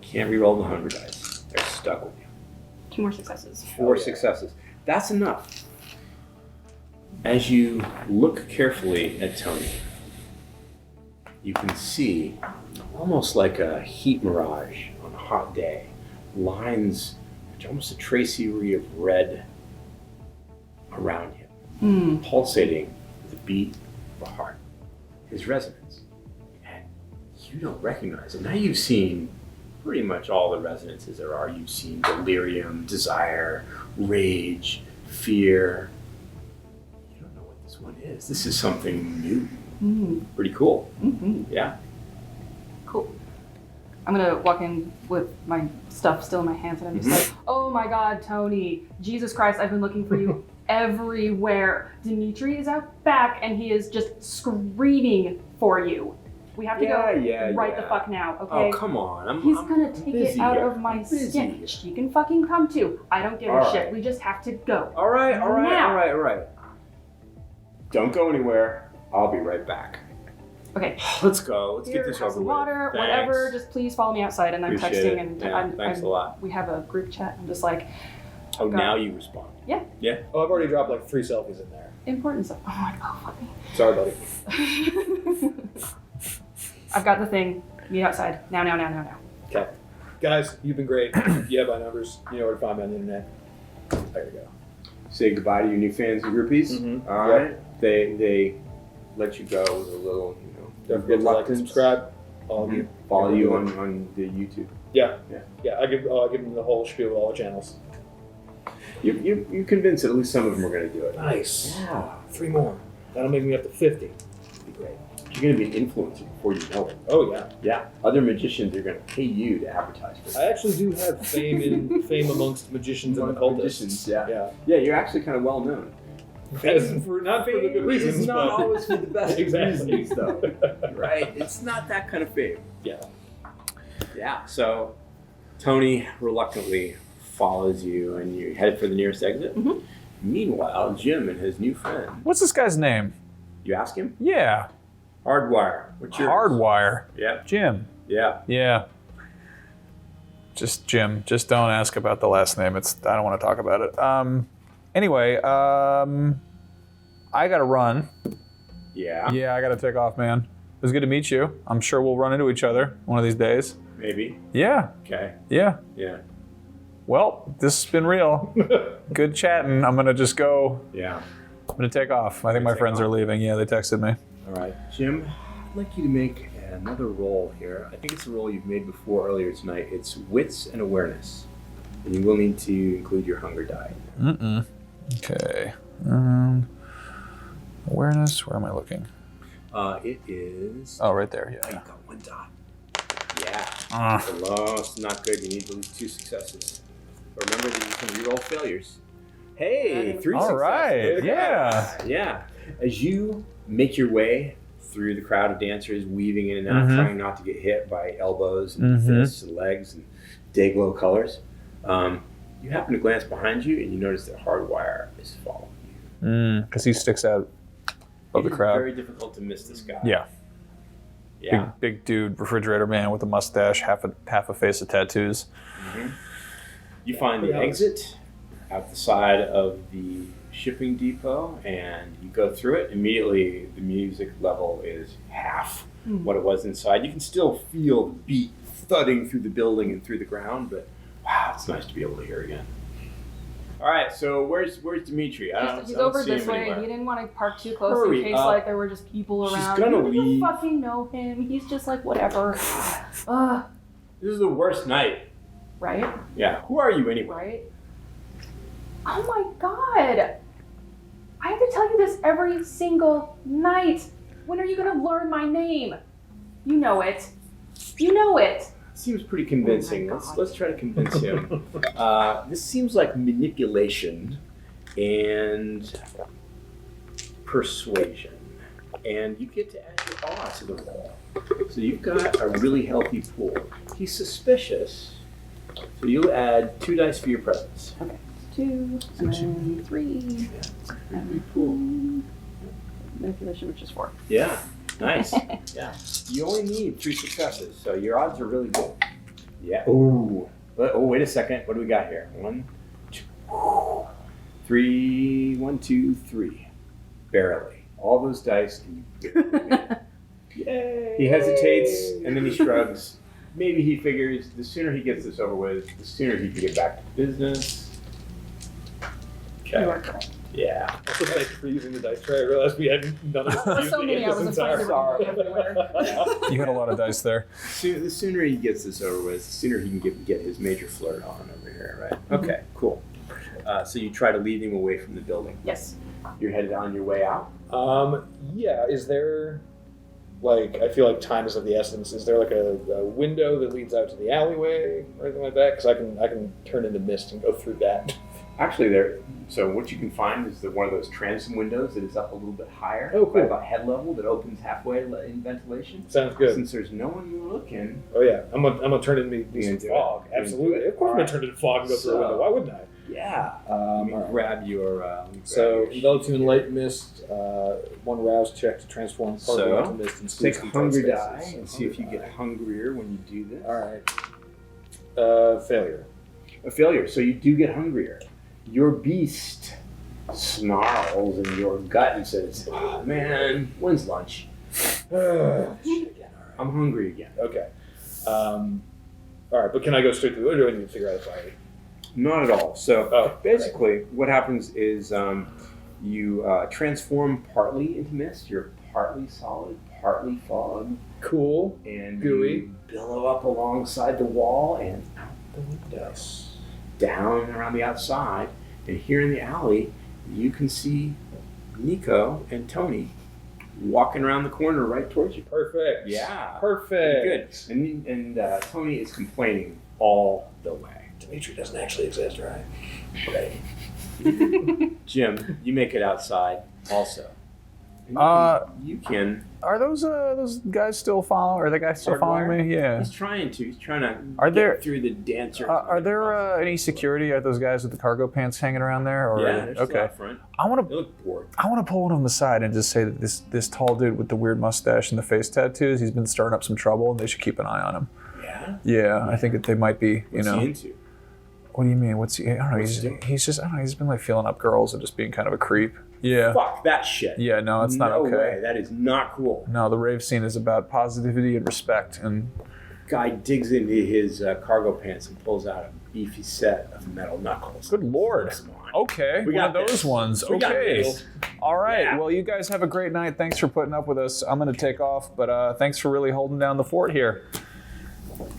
Can't reroll the hunger dice. They're stuck with you. 2 more successes. 4 successes. That's enough. As you look carefully at Tony, you can see, almost like a heat mirage on a hot day, lines, almost a tracery of red around him, pulsating with the beat of a heart, his resonance. And you don't recognize it. Now you've seen pretty much all the resonances there are. You've seen delirium, desire, rage, fear. You don't know what this one is. This is something new. Pretty cool. Yeah. Cool. I'm gonna walk in with my stuff still in my hands, and I'm just like, oh my God, Tony, Jesus Christ, I've been looking for you everywhere. Dimitri is out back, and he is just screaming for you. We have to go right the fuck now, okay? Oh, come on. He's gonna take it out of my skin. She can fucking come too. I don't give a shit. We just have to go. All right. Don't go anywhere. I'll be right back. Okay. Let's go. Let's get this have over some with. water, Thanks. whatever. Just please follow me outside. And I'm Appreciate texting, it. and Yeah, thanks a lot. We have a group chat. I'm just like, Oh, now you respond. Yeah. Yeah. oh, I've already dropped like 3 selfies in there. important stuff. I'm like, oh fuck me. Sorry, buddy. I've got the thing. Meet outside. Now. Okay. Guys, you've been great. You have my numbers. You know where to find me on the internet. There you go. Say goodbye to your new fans and groupies. All right. They let you go with a little, Don't forget to like and subscribe. All of you. Follow you on the YouTube. Yeah. I give them the whole spiel with all the channels. You convinced that at least some of them are going to do it. Nice. Yeah. 3 more. That'll make me up to 50. That'd be great. You're going to be an influencer before you know it. Oh yeah. Yeah. Other magicians are going to pay you to advertise for them. I actually do have fame amongst magicians and occultists. Yeah, you're actually kind of well known. Not for the good reasons. It's not but always for the best exactly. reasons, though. Right? It's not that kind of fame. Yeah. So Tony reluctantly follows you, and you head for the nearest exit. Meanwhile, Jim and his new friend. What's this guy's name? You ask him? Yeah. Hardwire. What's yours? Hardwire. Yeah. Jim. Yeah. Just Jim. Just don't ask about the last name. I don't want to talk about it. Anyway, I gotta run. Yeah. Yeah, I gotta take off, man. It was good to meet you. I'm sure we'll run into each other one of these days. Maybe. Yeah. Okay. Yeah. Yeah. Well, this has been real. Good chatting. I'm gonna just go. Yeah. I'm gonna take off. I think my friends are leaving. Yeah, they texted me. All right. Jim, I'd like you to make another roll here. I think it's a roll you've made before earlier tonight. It's wits and awareness. And you will need to include your hunger die. Okay. Awareness, where am I looking? It is... Oh, right there, Oh, you yeah. got 1 dot. Yeah. It's not good. You need at least 2 successes. Remember that you can reroll failures. Hey, 3 successes. All right, yeah. Yeah. As you make your way through the crowd of dancers, weaving in and out, trying not to get hit by elbows and fists and legs and day glow colors, you happen to glance behind you and you notice that Hardwire is following you. Because he sticks out of the crowd. It's very difficult to miss this guy. Yeah. Yeah. Big dude, refrigerator man with a mustache, half a face of tattoos. You find the exit out the side of the shipping depot, and you go through it. Immediately, the music level is half what it was inside. You can still feel the beat thudding through the building and through the ground, but wow, it's nice to be able to hear again. All right, so where's Dimitri? He's over this way. He didn't want to park too close Hurry in case up. there were just people around. She's gonna You don't leave. fucking know him. He's just like whatever. This is the worst night. Right? Yeah. Who are you anyway? Right? Oh my god! I have to tell you this every single night. When are you gonna learn my name? You know it. You know it. Seems pretty convincing. Oh my God. Let's try to convince him. This seems like manipulation and persuasion, and you get to add your awe to the roll. So you've got a really healthy pool. He's suspicious, so you'll add 2 dice for your presence. Okay. 2 and then 3. Pretty cool. Manipulation, which is 4. Yeah. Nice. Yeah. You only need 3 successes, so your odds are really good. Yeah. Ooh. Oh, wait a second. What do we got here? 1, 2, 3. 1, 2, 3. Barely. All those dice, and you barely made it. Yay. He hesitates, and then he shrugs. Maybe he figures the sooner he gets this over with, the sooner he can get back to business. You are correct. Yeah. Also, thank you for using the dice tray. I realized we hadn't none of this So many hours of fun everywhere. You had a lot of dice there. The sooner he gets this over with, the sooner he can get his major flirt on over here, right? Okay, cool. So you try to lead him away from the building. Yes. You're headed on your way out? Yeah, is there, like, I feel like time is of the essence. Is there like a window that leads out to the alleyway or anything like that? Because I can turn into mist and go through that. Actually, so what you can find is one of those transom windows that is up a little bit higher, Oh, cool. by about head level, that opens halfway in ventilation. Sounds good. Since there's no one looking. Oh yeah, I'm gonna turn into You some gonna do fog. it? Absolutely, of course I'm gonna turn into fog and go through a window. Why wouldn't I? Yeah. Let me all right. grab your. So envelop you in light mist. 1 rouse check to transform part of into mist and take a spaces. hunger die and see if you get hungrier when you do this. All right. Failure. A failure. So you do get hungrier. Your beast snarls in your gut and says, "Oh, man, when's lunch? I'm hungry again." Okay. All right, but can I go straight through it, or do I need to figure out if I... Not at all. So basically, okay. what happens is you transform partly into mist. You're partly solid, partly fog. Cool. And gooey. you billow up alongside the wall and out the window. Down around the outside, and here in the alley, you can see Nico and Tony walking around the corner right towards you. Perfect. Yeah. Perfect. Good. And Tony is complaining all the way. Dimitri doesn't actually exist, right? Right. Jim, you make it outside also. And you can. Are those guys still following? Are the guys still following me? Yeah. He's trying to. He's trying to get through the dancers. Are there any security? Are those guys with the cargo pants hanging around there? Or yeah, they're still out front. I want They look bored. to pull one of them aside and just say that this tall dude with the weird mustache and the face tattoos, he's been stirring up some trouble, and they should keep an eye on him. Yeah. Yeah, I think that they might be. What's he into? What do you mean? What's he? I don't know. He's just. I don't know. He's been like feeling up girls and just being kind of a creep. Yeah. Fuck that shit. Yeah. No, it's not okay. No way. That is not cool. No, the rave scene is about positivity and respect. And guy digs into his cargo pants and pulls out a beefy set of metal knuckles. Good lord. Come on. Okay, We one got of those this. ones. We got Okay. this. All right. Yeah. Well, you guys have a great night. Thanks for putting up with us. I'm going to take off, but thanks for really holding down the fort here.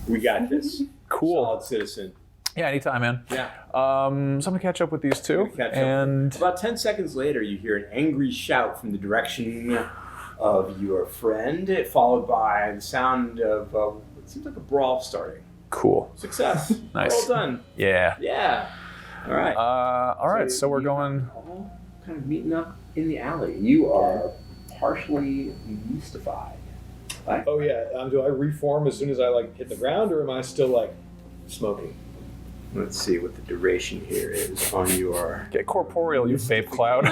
We got this. Cool. Solid citizen. Yeah, anytime, man. Yeah. So I'm going to catch up with these two. And about 10 seconds later, you hear an angry shout from the direction of your friend, followed by the sound of what seems like a brawl starting. Cool. Success. Nice. Well done. Yeah. Yeah. All right. All right. So we're going. All kind of meeting up in the alley. You are partially mystified. Right? Oh yeah. Do I reform as soon as I hit the ground, or am I still smoking? Let's see what the duration here is on your. Get corporeal, you vape cloud.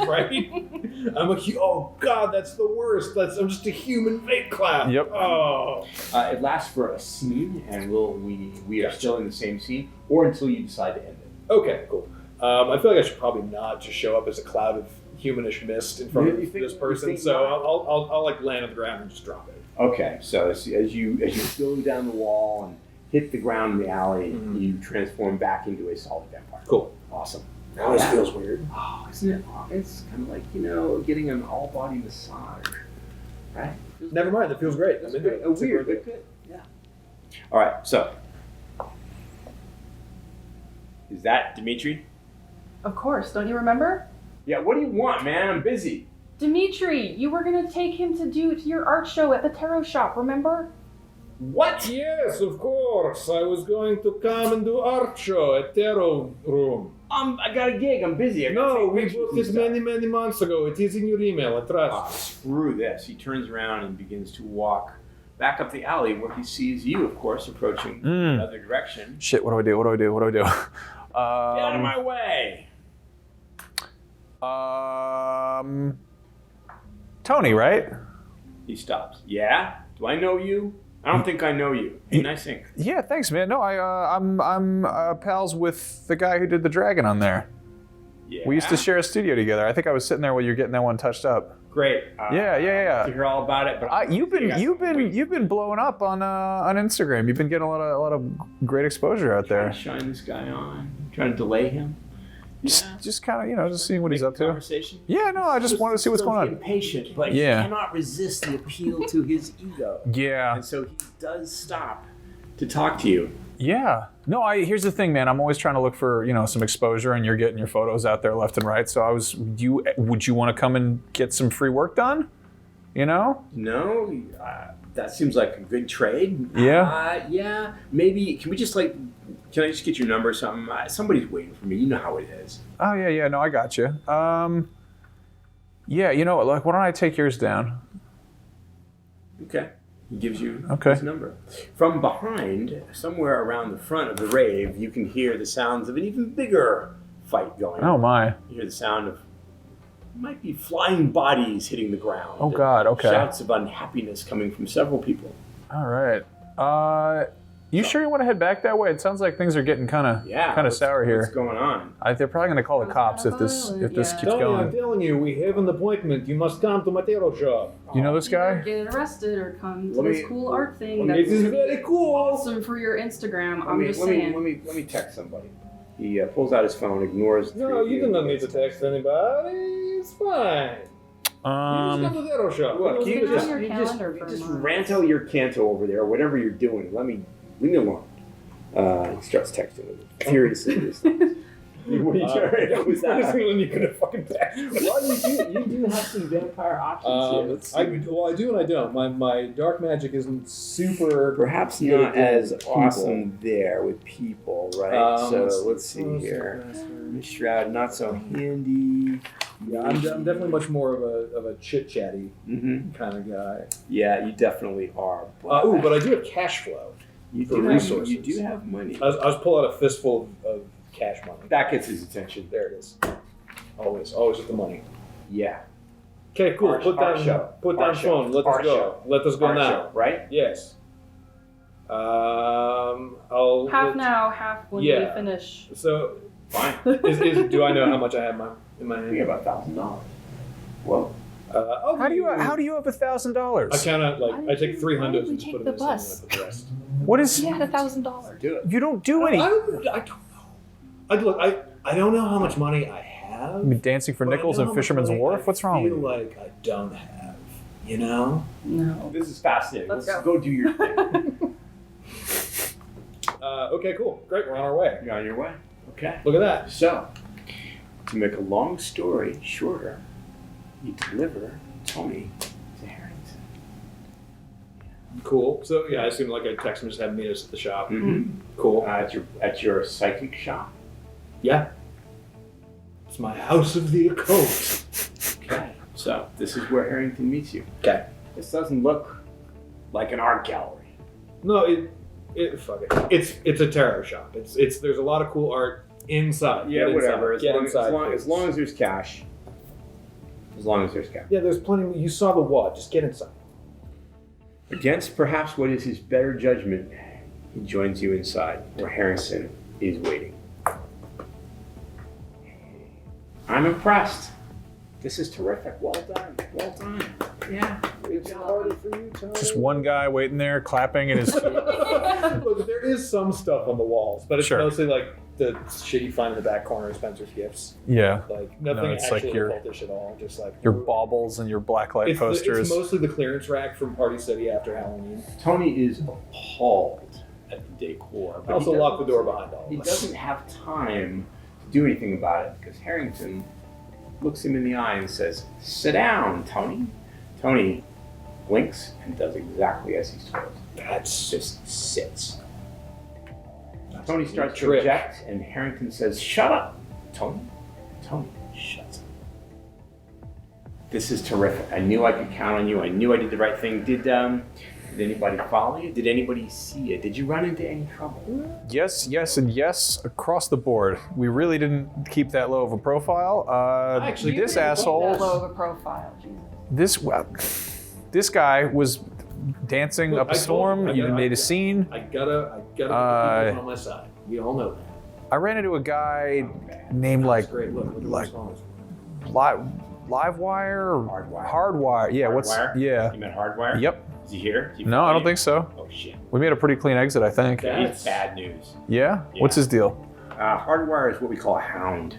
Right? Oh god, that's the worst. I'm just a human vape cloud. Yep. Oh. It lasts for a scene, and we are still in the same scene, or until you decide to end it. Okay, cool. I feel like I should probably not just show up as a cloud of humanish mist in front of this person. So I'll land on the ground and just drop it. Okay, so as you go down the wall and hit the ground in the alley, you transform back into a solid vampire. Cool. Awesome. Now this feels weird. Oh, isn't it? It's kind of like, getting an all-body massage, right? Never mind, that feels great. I'm into it. It's Weird, great. but good. Yeah. All right, so. Is that Dimitri? Of course, don't you remember? Yeah, what do you want, man? I'm busy. Dimitri, you were gonna take him to your art show at the tarot shop, remember? What? Yes, of course. I was going to come and do art show at Tarot Room. I got a gig. I'm busy. No, we booked this many months ago. It is in your email. I trust. Screw this. He turns around and begins to walk back up the alley where he sees you, of course, approaching another direction. Shit, what do I do? Get out of my way. Tony, right? He stops. Yeah? Do I know you? I don't think I know you. Hey, nice ink. Yeah, thanks, man. No, I'm pals with the guy who did the dragon on there. Yeah. We used to share a studio together. I think I was sitting there while you're getting that one touched up. Great. Yeah. I'd love to hear all about it. But You've been blowing up on Instagram. You've been getting a lot of great exposure out there. Shine this guy on. Trying to delay him. Just kind of, just seeing what he's up to. Conversation. Yeah, no, I just wanted to see what's going on. Impatient, but Yeah. he cannot resist the appeal to his ego. Yeah. And so he does stop to talk to you. Yeah. No, here's the thing, man. I'm always trying to look for, some exposure, and you're getting your photos out there left and right. So would you want to come and get some free work done? No, that seems like a good trade. Yeah. Yeah. Maybe, can I just get your number or something? Somebody's waiting for me. You know how it is. Oh, yeah. No, I got you. Yeah, why don't I take yours down? Okay. He gives you Okay. his number. From behind, somewhere around the front of the rave, you can hear the sounds of an even bigger fight going on. Oh, my. You hear the sound of, might be flying bodies hitting the ground. Oh, God, okay. Shouts of unhappiness coming from several people. All right. You sure you want to head back that way? It sounds like things are getting kind of sour here. What's going on? They're probably going to call the cops if this keeps going. I'm telling you, we have an appointment. You must come to my tarot shop. You know this guy? Either get arrested or come to this cool art thing. This is very cool. Awesome for your Instagram. I'm just Let saying. me text somebody. He pulls out his phone, ignores. No, you do not need to text anybody. It's fine. You just come to the tarot shop. Look, you Put it on just your calendar for a month. ranto your canto over there, whatever you're doing. Leave me alone. He starts texting him furiously. What are you trying? Was that? When you could have fucking text. Well, you do have some vampire options here. Let's see. I do and I don't. My dark magic isn't super. Perhaps good not at as people. awesome there with people, right? So let's see what's here. the Miss Shroud, not so handy. Yeah, I'm definitely much more of a chit chatty Mm-hmm. kind of guy. Yeah, you definitely are. But I do have cash flow. You for do resources. You do have money. I was pull out a fistful of cash money. That gets his attention. There it is. Always with the money. Yeah. Okay, cool. Put down Art show. phone. Let us Art go. show. Let us go Art now. show, right? Yes. I'll Half now, half when we finish. So, Fine. do I know how much I have in my We hand? have about $1,000. Well, How do you have $1,000? I kind of Why I did take we- 300 why did we and just take put it the in the bus? same with the rest. What is? He had $1,000. Do it. You don't do any. I don't know. I don't know how much money I have. I mean, dancing for but I nickels know and how much Fisherman's money Wharf. What's wrong I with feel you? like I don't have. You know? No. This is fascinating. Let's Let's go. go do your thing. Okay, cool. Great, we're on our way. You're on your way. Okay. Look at that. So, to make a long story shorter, you deliver Tony to Harrington. Cool. So, yeah, I assume like I text him, just have meet us at the shop. Mm-hmm. Cool. At your psychic shop. Yeah. It's my house of the occult. Okay. So, this is where Harrington meets you. Okay. This doesn't look like an art gallery. No, fuck it. It's a tarot shop. It's there's a lot of cool art inside. Yeah, Get whatever. inside. As long as there's cash. As long as there's cash. Yeah, there's plenty. You saw the wall. Just get inside. Against perhaps what is his better judgment, he joins you inside where Harrington is waiting. I'm impressed. This is terrific. Well done. Well done. Yeah. It's harder for you, Tony. Just one guy waiting there, clapping in his feet. Look, there is some stuff on the walls, but it's Sure. mostly like the shit you find in the back corner of Spencer's Gifts. Yeah. Like nothing it's like actually your- occultish at all. Just like Your baubles and your blacklight posters. It's mostly the clearance rack from Party City after Halloween. Tony is appalled at the decor. I also locked the door behind all He of us. doesn't have time to do anything about it because Harrington looks him in the eye and says, "Sit down, Tony." Tony blinks and does exactly as he's told. That's Just sits. Tony a starts to trick. object, and Harrington says, "Shut up, Tony." Tony shuts up. This is terrific. I knew I could count on you. I knew I did the right thing. Did anybody follow you? Did anybody see you? Did you run into any trouble? Yes, yes, and yes across the board. We really didn't keep that low of a profile. Actually, this you didn't asshole, That low of a profile. Jesus. this guy was dancing Look, up a I told storm. you, You made a scene. I gotta put the people on my side. We all know that. I ran into a guy named That's great. Look at like what's on. Livewire or Hardwire. Hardwire. Yeah, Hardwire? yeah. You meant Hardwire? Yep. Is he here? Is he No, I don't following think so. you? Oh shit. We made a pretty clean exit, I think. Yeah. He's bad news. Yeah? Yeah. What's his deal? Hardwire is what we call a hound.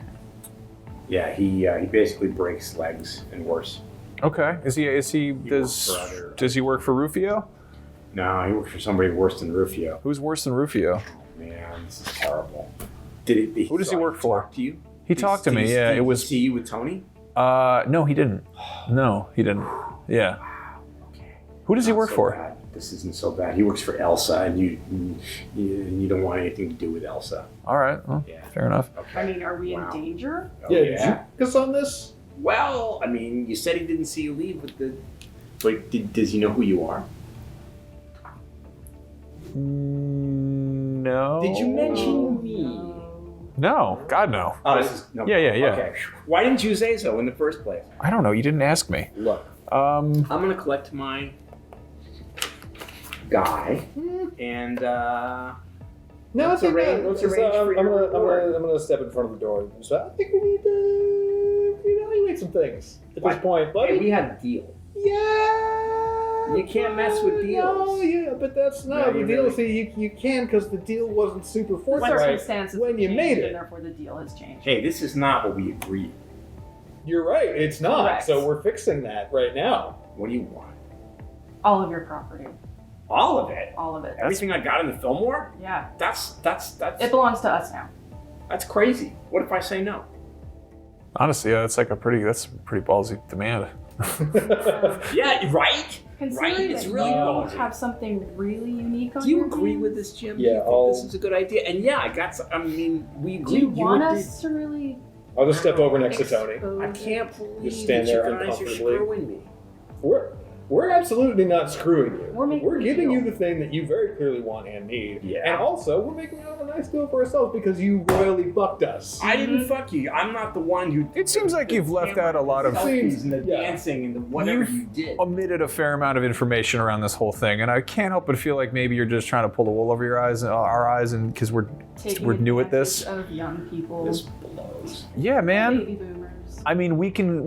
Yeah, he basically breaks legs and worse. Okay. Does he work for Rufio? No, he works for somebody worse than Rufio. Who's worse than Rufio? Man, this is terrible. Who does he work for? Talk to you? He talked to me. Yeah, Did it he was. see you with Tony? No, he didn't. No, he didn't. Yeah. Okay. Who does he Not work so for? bad. This isn't so bad. He works for Elsa, and you don't want anything to do with Elsa. All right. Well, Yeah. fair enough. Okay. I mean, are we Wow. in danger? Oh, Yeah, did you focus on this? Well, I mean, you said he didn't see you leave with the. But does he know who you are? No. Did you mention me? No. God, no. Oh, this is no. Yeah. Okay. Why didn't you say so in the first place? I don't know. You didn't ask me. Look, I'm gonna collect my guy, and No, Let's I think arrange- that- let's so arrange for I'm your reward. gonna step in front of the door. So I think we need to evaluate some things at What? this point, hey, buddy. we had a deal. Yeah. You can't mess with No, deals. yeah, but that's No, not the you deal. really- See, you can because the deal wasn't super The forthright circumstances when have you changed, made it. and therefore the deal has changed. Hey, this is not what we agreed. You're right. It's not. Correct. So we're fixing that right now. What do you want? All of your property, All of it. all of it. Everything I got in the Fillmore? Yeah, That's it belongs to us now. that's crazy. What if I say no? Honestly, yeah, that's a pretty ballsy demand. Yeah, right. Considering It's that really you ballsy. have something really unique on Do you your agree hands, with this, Jim? Yeah, Do you think this is a good idea? And yeah, I got. I mean, we Do agreed. you want were us to really? I'll just step over next to Tony. I can't believe Just stand that there you guys are uncomfortably. screwing me. We're absolutely not screwing you. We're making a giving deal. you the thing that you very clearly want and need. Yeah. And also, we're making out a nice deal for ourselves because you royally fucked us. I didn't fuck you. I'm not the one who. It seems like you've left out a lot of. selfies and the Yeah. dancing and the whatever You've you did. omitted a fair amount of information around this whole thing, and I can't help but feel like maybe you're just trying to pull the wool over your eyes, our eyes, and because we're new at this. Of young people, This blows. Yeah, man. baby boomers. I mean, we can,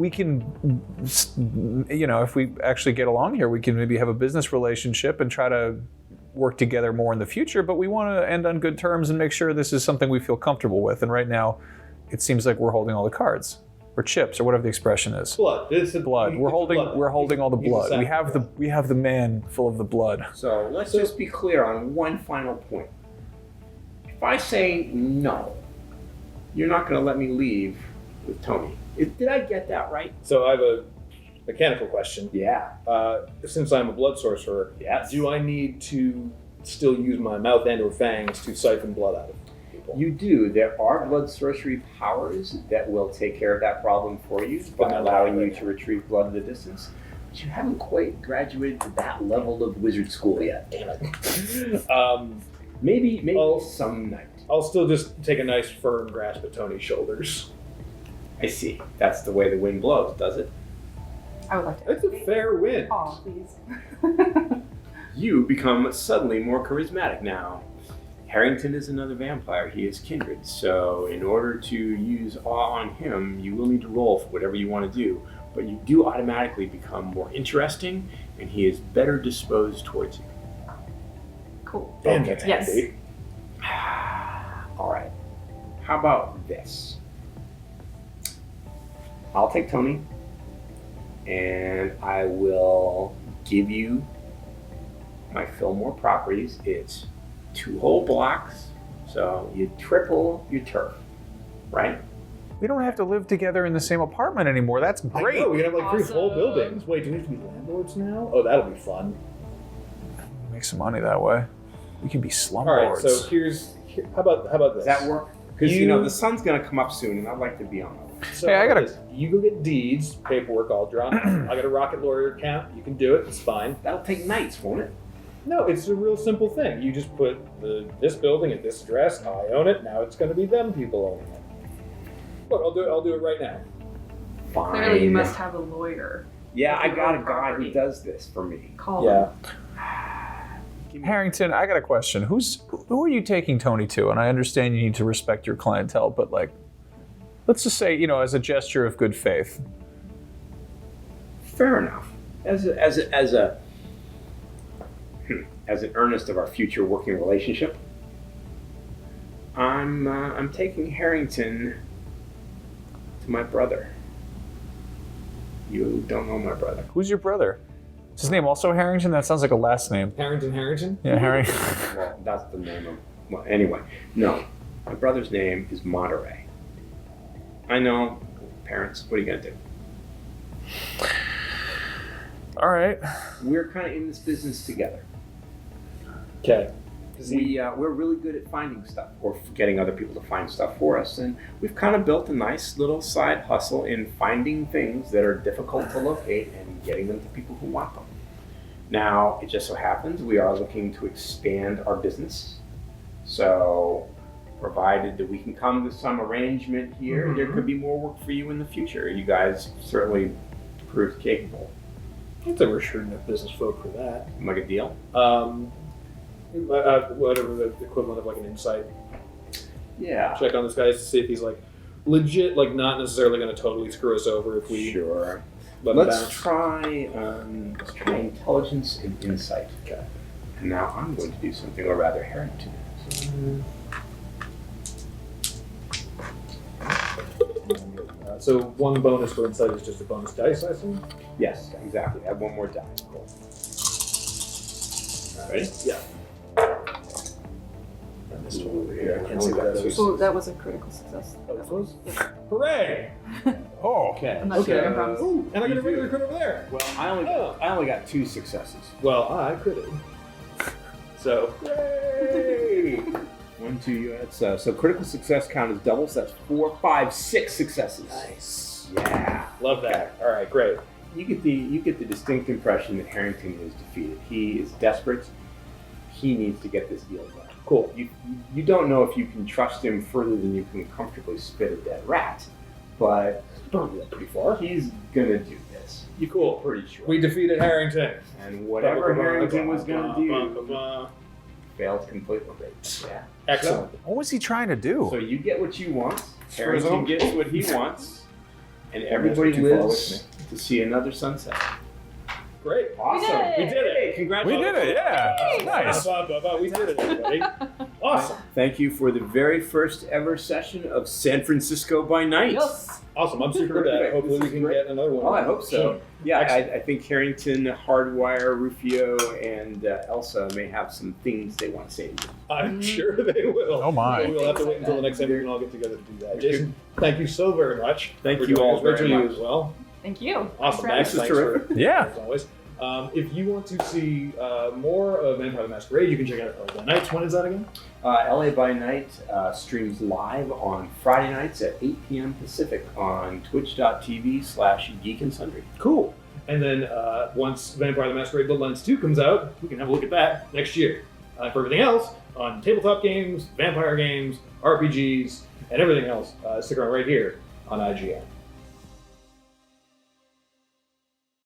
if we actually get along here, we can maybe have a business relationship and try to work together more in the future, but we want to end on good terms and make sure this is something we feel comfortable with. And right now, it seems like we're holding all the cards, or chips, or whatever the expression is. Blood. Blood. We're holding all the blood. We have the man full of the blood. So let's just be clear on one final point. If I say no, you're not going to let me leave with Tony. Did I get that right? So I have a mechanical question. Yeah. Since I'm a blood sorcerer, Yes. do I need to still use my mouth and or fangs to siphon blood out of people? You do. There are blood sorcery powers that will take care of that problem for you by allowing you to retrieve blood at a distance. But you haven't quite graduated to that level of wizard school yet. Damn it. Maybe some night. I'll still just take a nice firm grasp at Tony's shoulders. I see. That's the way the wind blows, does it? I would like to. That's a fair win. Oh, please. You become suddenly more charismatic now. Harrington is another vampire. He is kindred. So in order to use awe on him, you will need to roll for whatever you want to do. But you do automatically become more interesting, and he is better disposed towards you. Cool. Damn, Okay. that's Yes. handy. All right. How about this? I'll take Tony, and I will give you my Fillmore properties. It's 2 whole blocks, so you triple your turf, right? We don't have to live together in the same apartment anymore. That's great. I know, we can have like 3 whole Awesome. buildings. Wait, do we have to be landlords now? Oh, that'll be fun. Make some money that way. We can be slumlords. All right, so how about this? Does that work? Because the sun's gonna come up soon, and I'd like to be on it. So Hey, I gotta- You go get deeds, paperwork all drawn up. I got a rocket lawyer account. You can do it. It's fine. That'll take nights, won't it? No, it's a real simple thing. You just put this building at this address. I own it. Now it's going to be them people owning it. Look, I'll do it right now. Fine. Clearly, you must have a lawyer. Yeah, I got a guy who Property. does this for me. Call Yeah. him. Harrington, I got a question. Who are you taking Tony to? And I understand you need to respect your clientele, but like, let's just say, as a gesture of good faith. Fair enough. As an earnest of our future working relationship, I'm taking Harrington to my brother. You don't know my brother. Who's your brother? Is his name also Harrington? That sounds like a last name. Harrington? Yeah, Harry. Well, that's the name of. Well, anyway, no. My brother's name is Monterey. I know, parents. What are you gonna do? All right. We're kind of in this business together. Okay. We're really good at finding stuff, or getting other people to find stuff for us, and we've kind of built a nice little side hustle in finding things that are difficult to locate and getting them to people who want them. Now, it just so happens we are looking to expand our business, so provided that we can come to some arrangement here, there could be more work for you in the future. You guys certainly proved capable. I think we're sure enough business folk for that. Like a deal? Whatever the equivalent of like an insight Yeah. check on this guy to see if he's like legit, like not necessarily going to totally screw us over if we Sure. let him Let's bounce. try intelligence and insight. Okay. And now I'm going to do something, or rather Harrington is. So one bonus for insight is just a bonus dice, I assume? Yes, exactly. Add one more die. Cool. Ready? Yeah. And this one over here. I can't see what that is. Oh, that was a critical success. Oh, this was? Hooray! Oh. Okay. I'm not sure. I promise. Ooh, and I got a regular crit over there. Well, I only got 2 successes. Well, I critted. So, yay! 1, 2. You had so critical success count as doubles. That's 4, 5, 6 successes. Nice. Yeah. Love that. All right, great. You get the distinct impression that Harrington is defeated. He is desperate. He needs to get this deal done. Cool. You don't know if you can trust him further than you can comfortably spit a dead rat, but Don't do that pretty far. he's gonna do this. You cool. Pretty sure. We defeated Harrington. And whatever Harrington was gonna do failed completely. Yeah. Excellent. What was he trying to do? So you get what you want. Sure as Harrington hell. gets what he wants, and everybody Too far away lives to see another sunset. Great. Awesome. We did it. Hey, congratulations. We did it, yeah. Nice. We did it, everybody. Awesome. Thank you for the very first ever session of San Francisco by Night. Yes. Awesome. I'm super glad. Hopefully we can get another one. Oh, I hope so. Soon. Yeah, Excellent. I think Harrington, Hardwire, Rufio, and Elsa may have some things they want to say to you. I'm sure they will. Oh my. We'll have to wait until the next time we can all get together to do that. Jason, thank you so very much. Thank for you joining all us. very Rachel, you much. as well. Thank you. Awesome. Thanks Max, for was thanks terrific. for Yeah. as always. If you want to see more of Vampire the Masquerade, you can check out LA by Nights. When is that again? LA by Night streams live on Friday nights at 8 p.m. Pacific on twitch.tv/Geek and Sundry. Cool. And then once Vampire the Masquerade Bloodlines 2 comes out, we can have a look at that next year. For everything else, on tabletop games, vampire games, RPGs, and everything else, stick around right here on IGN.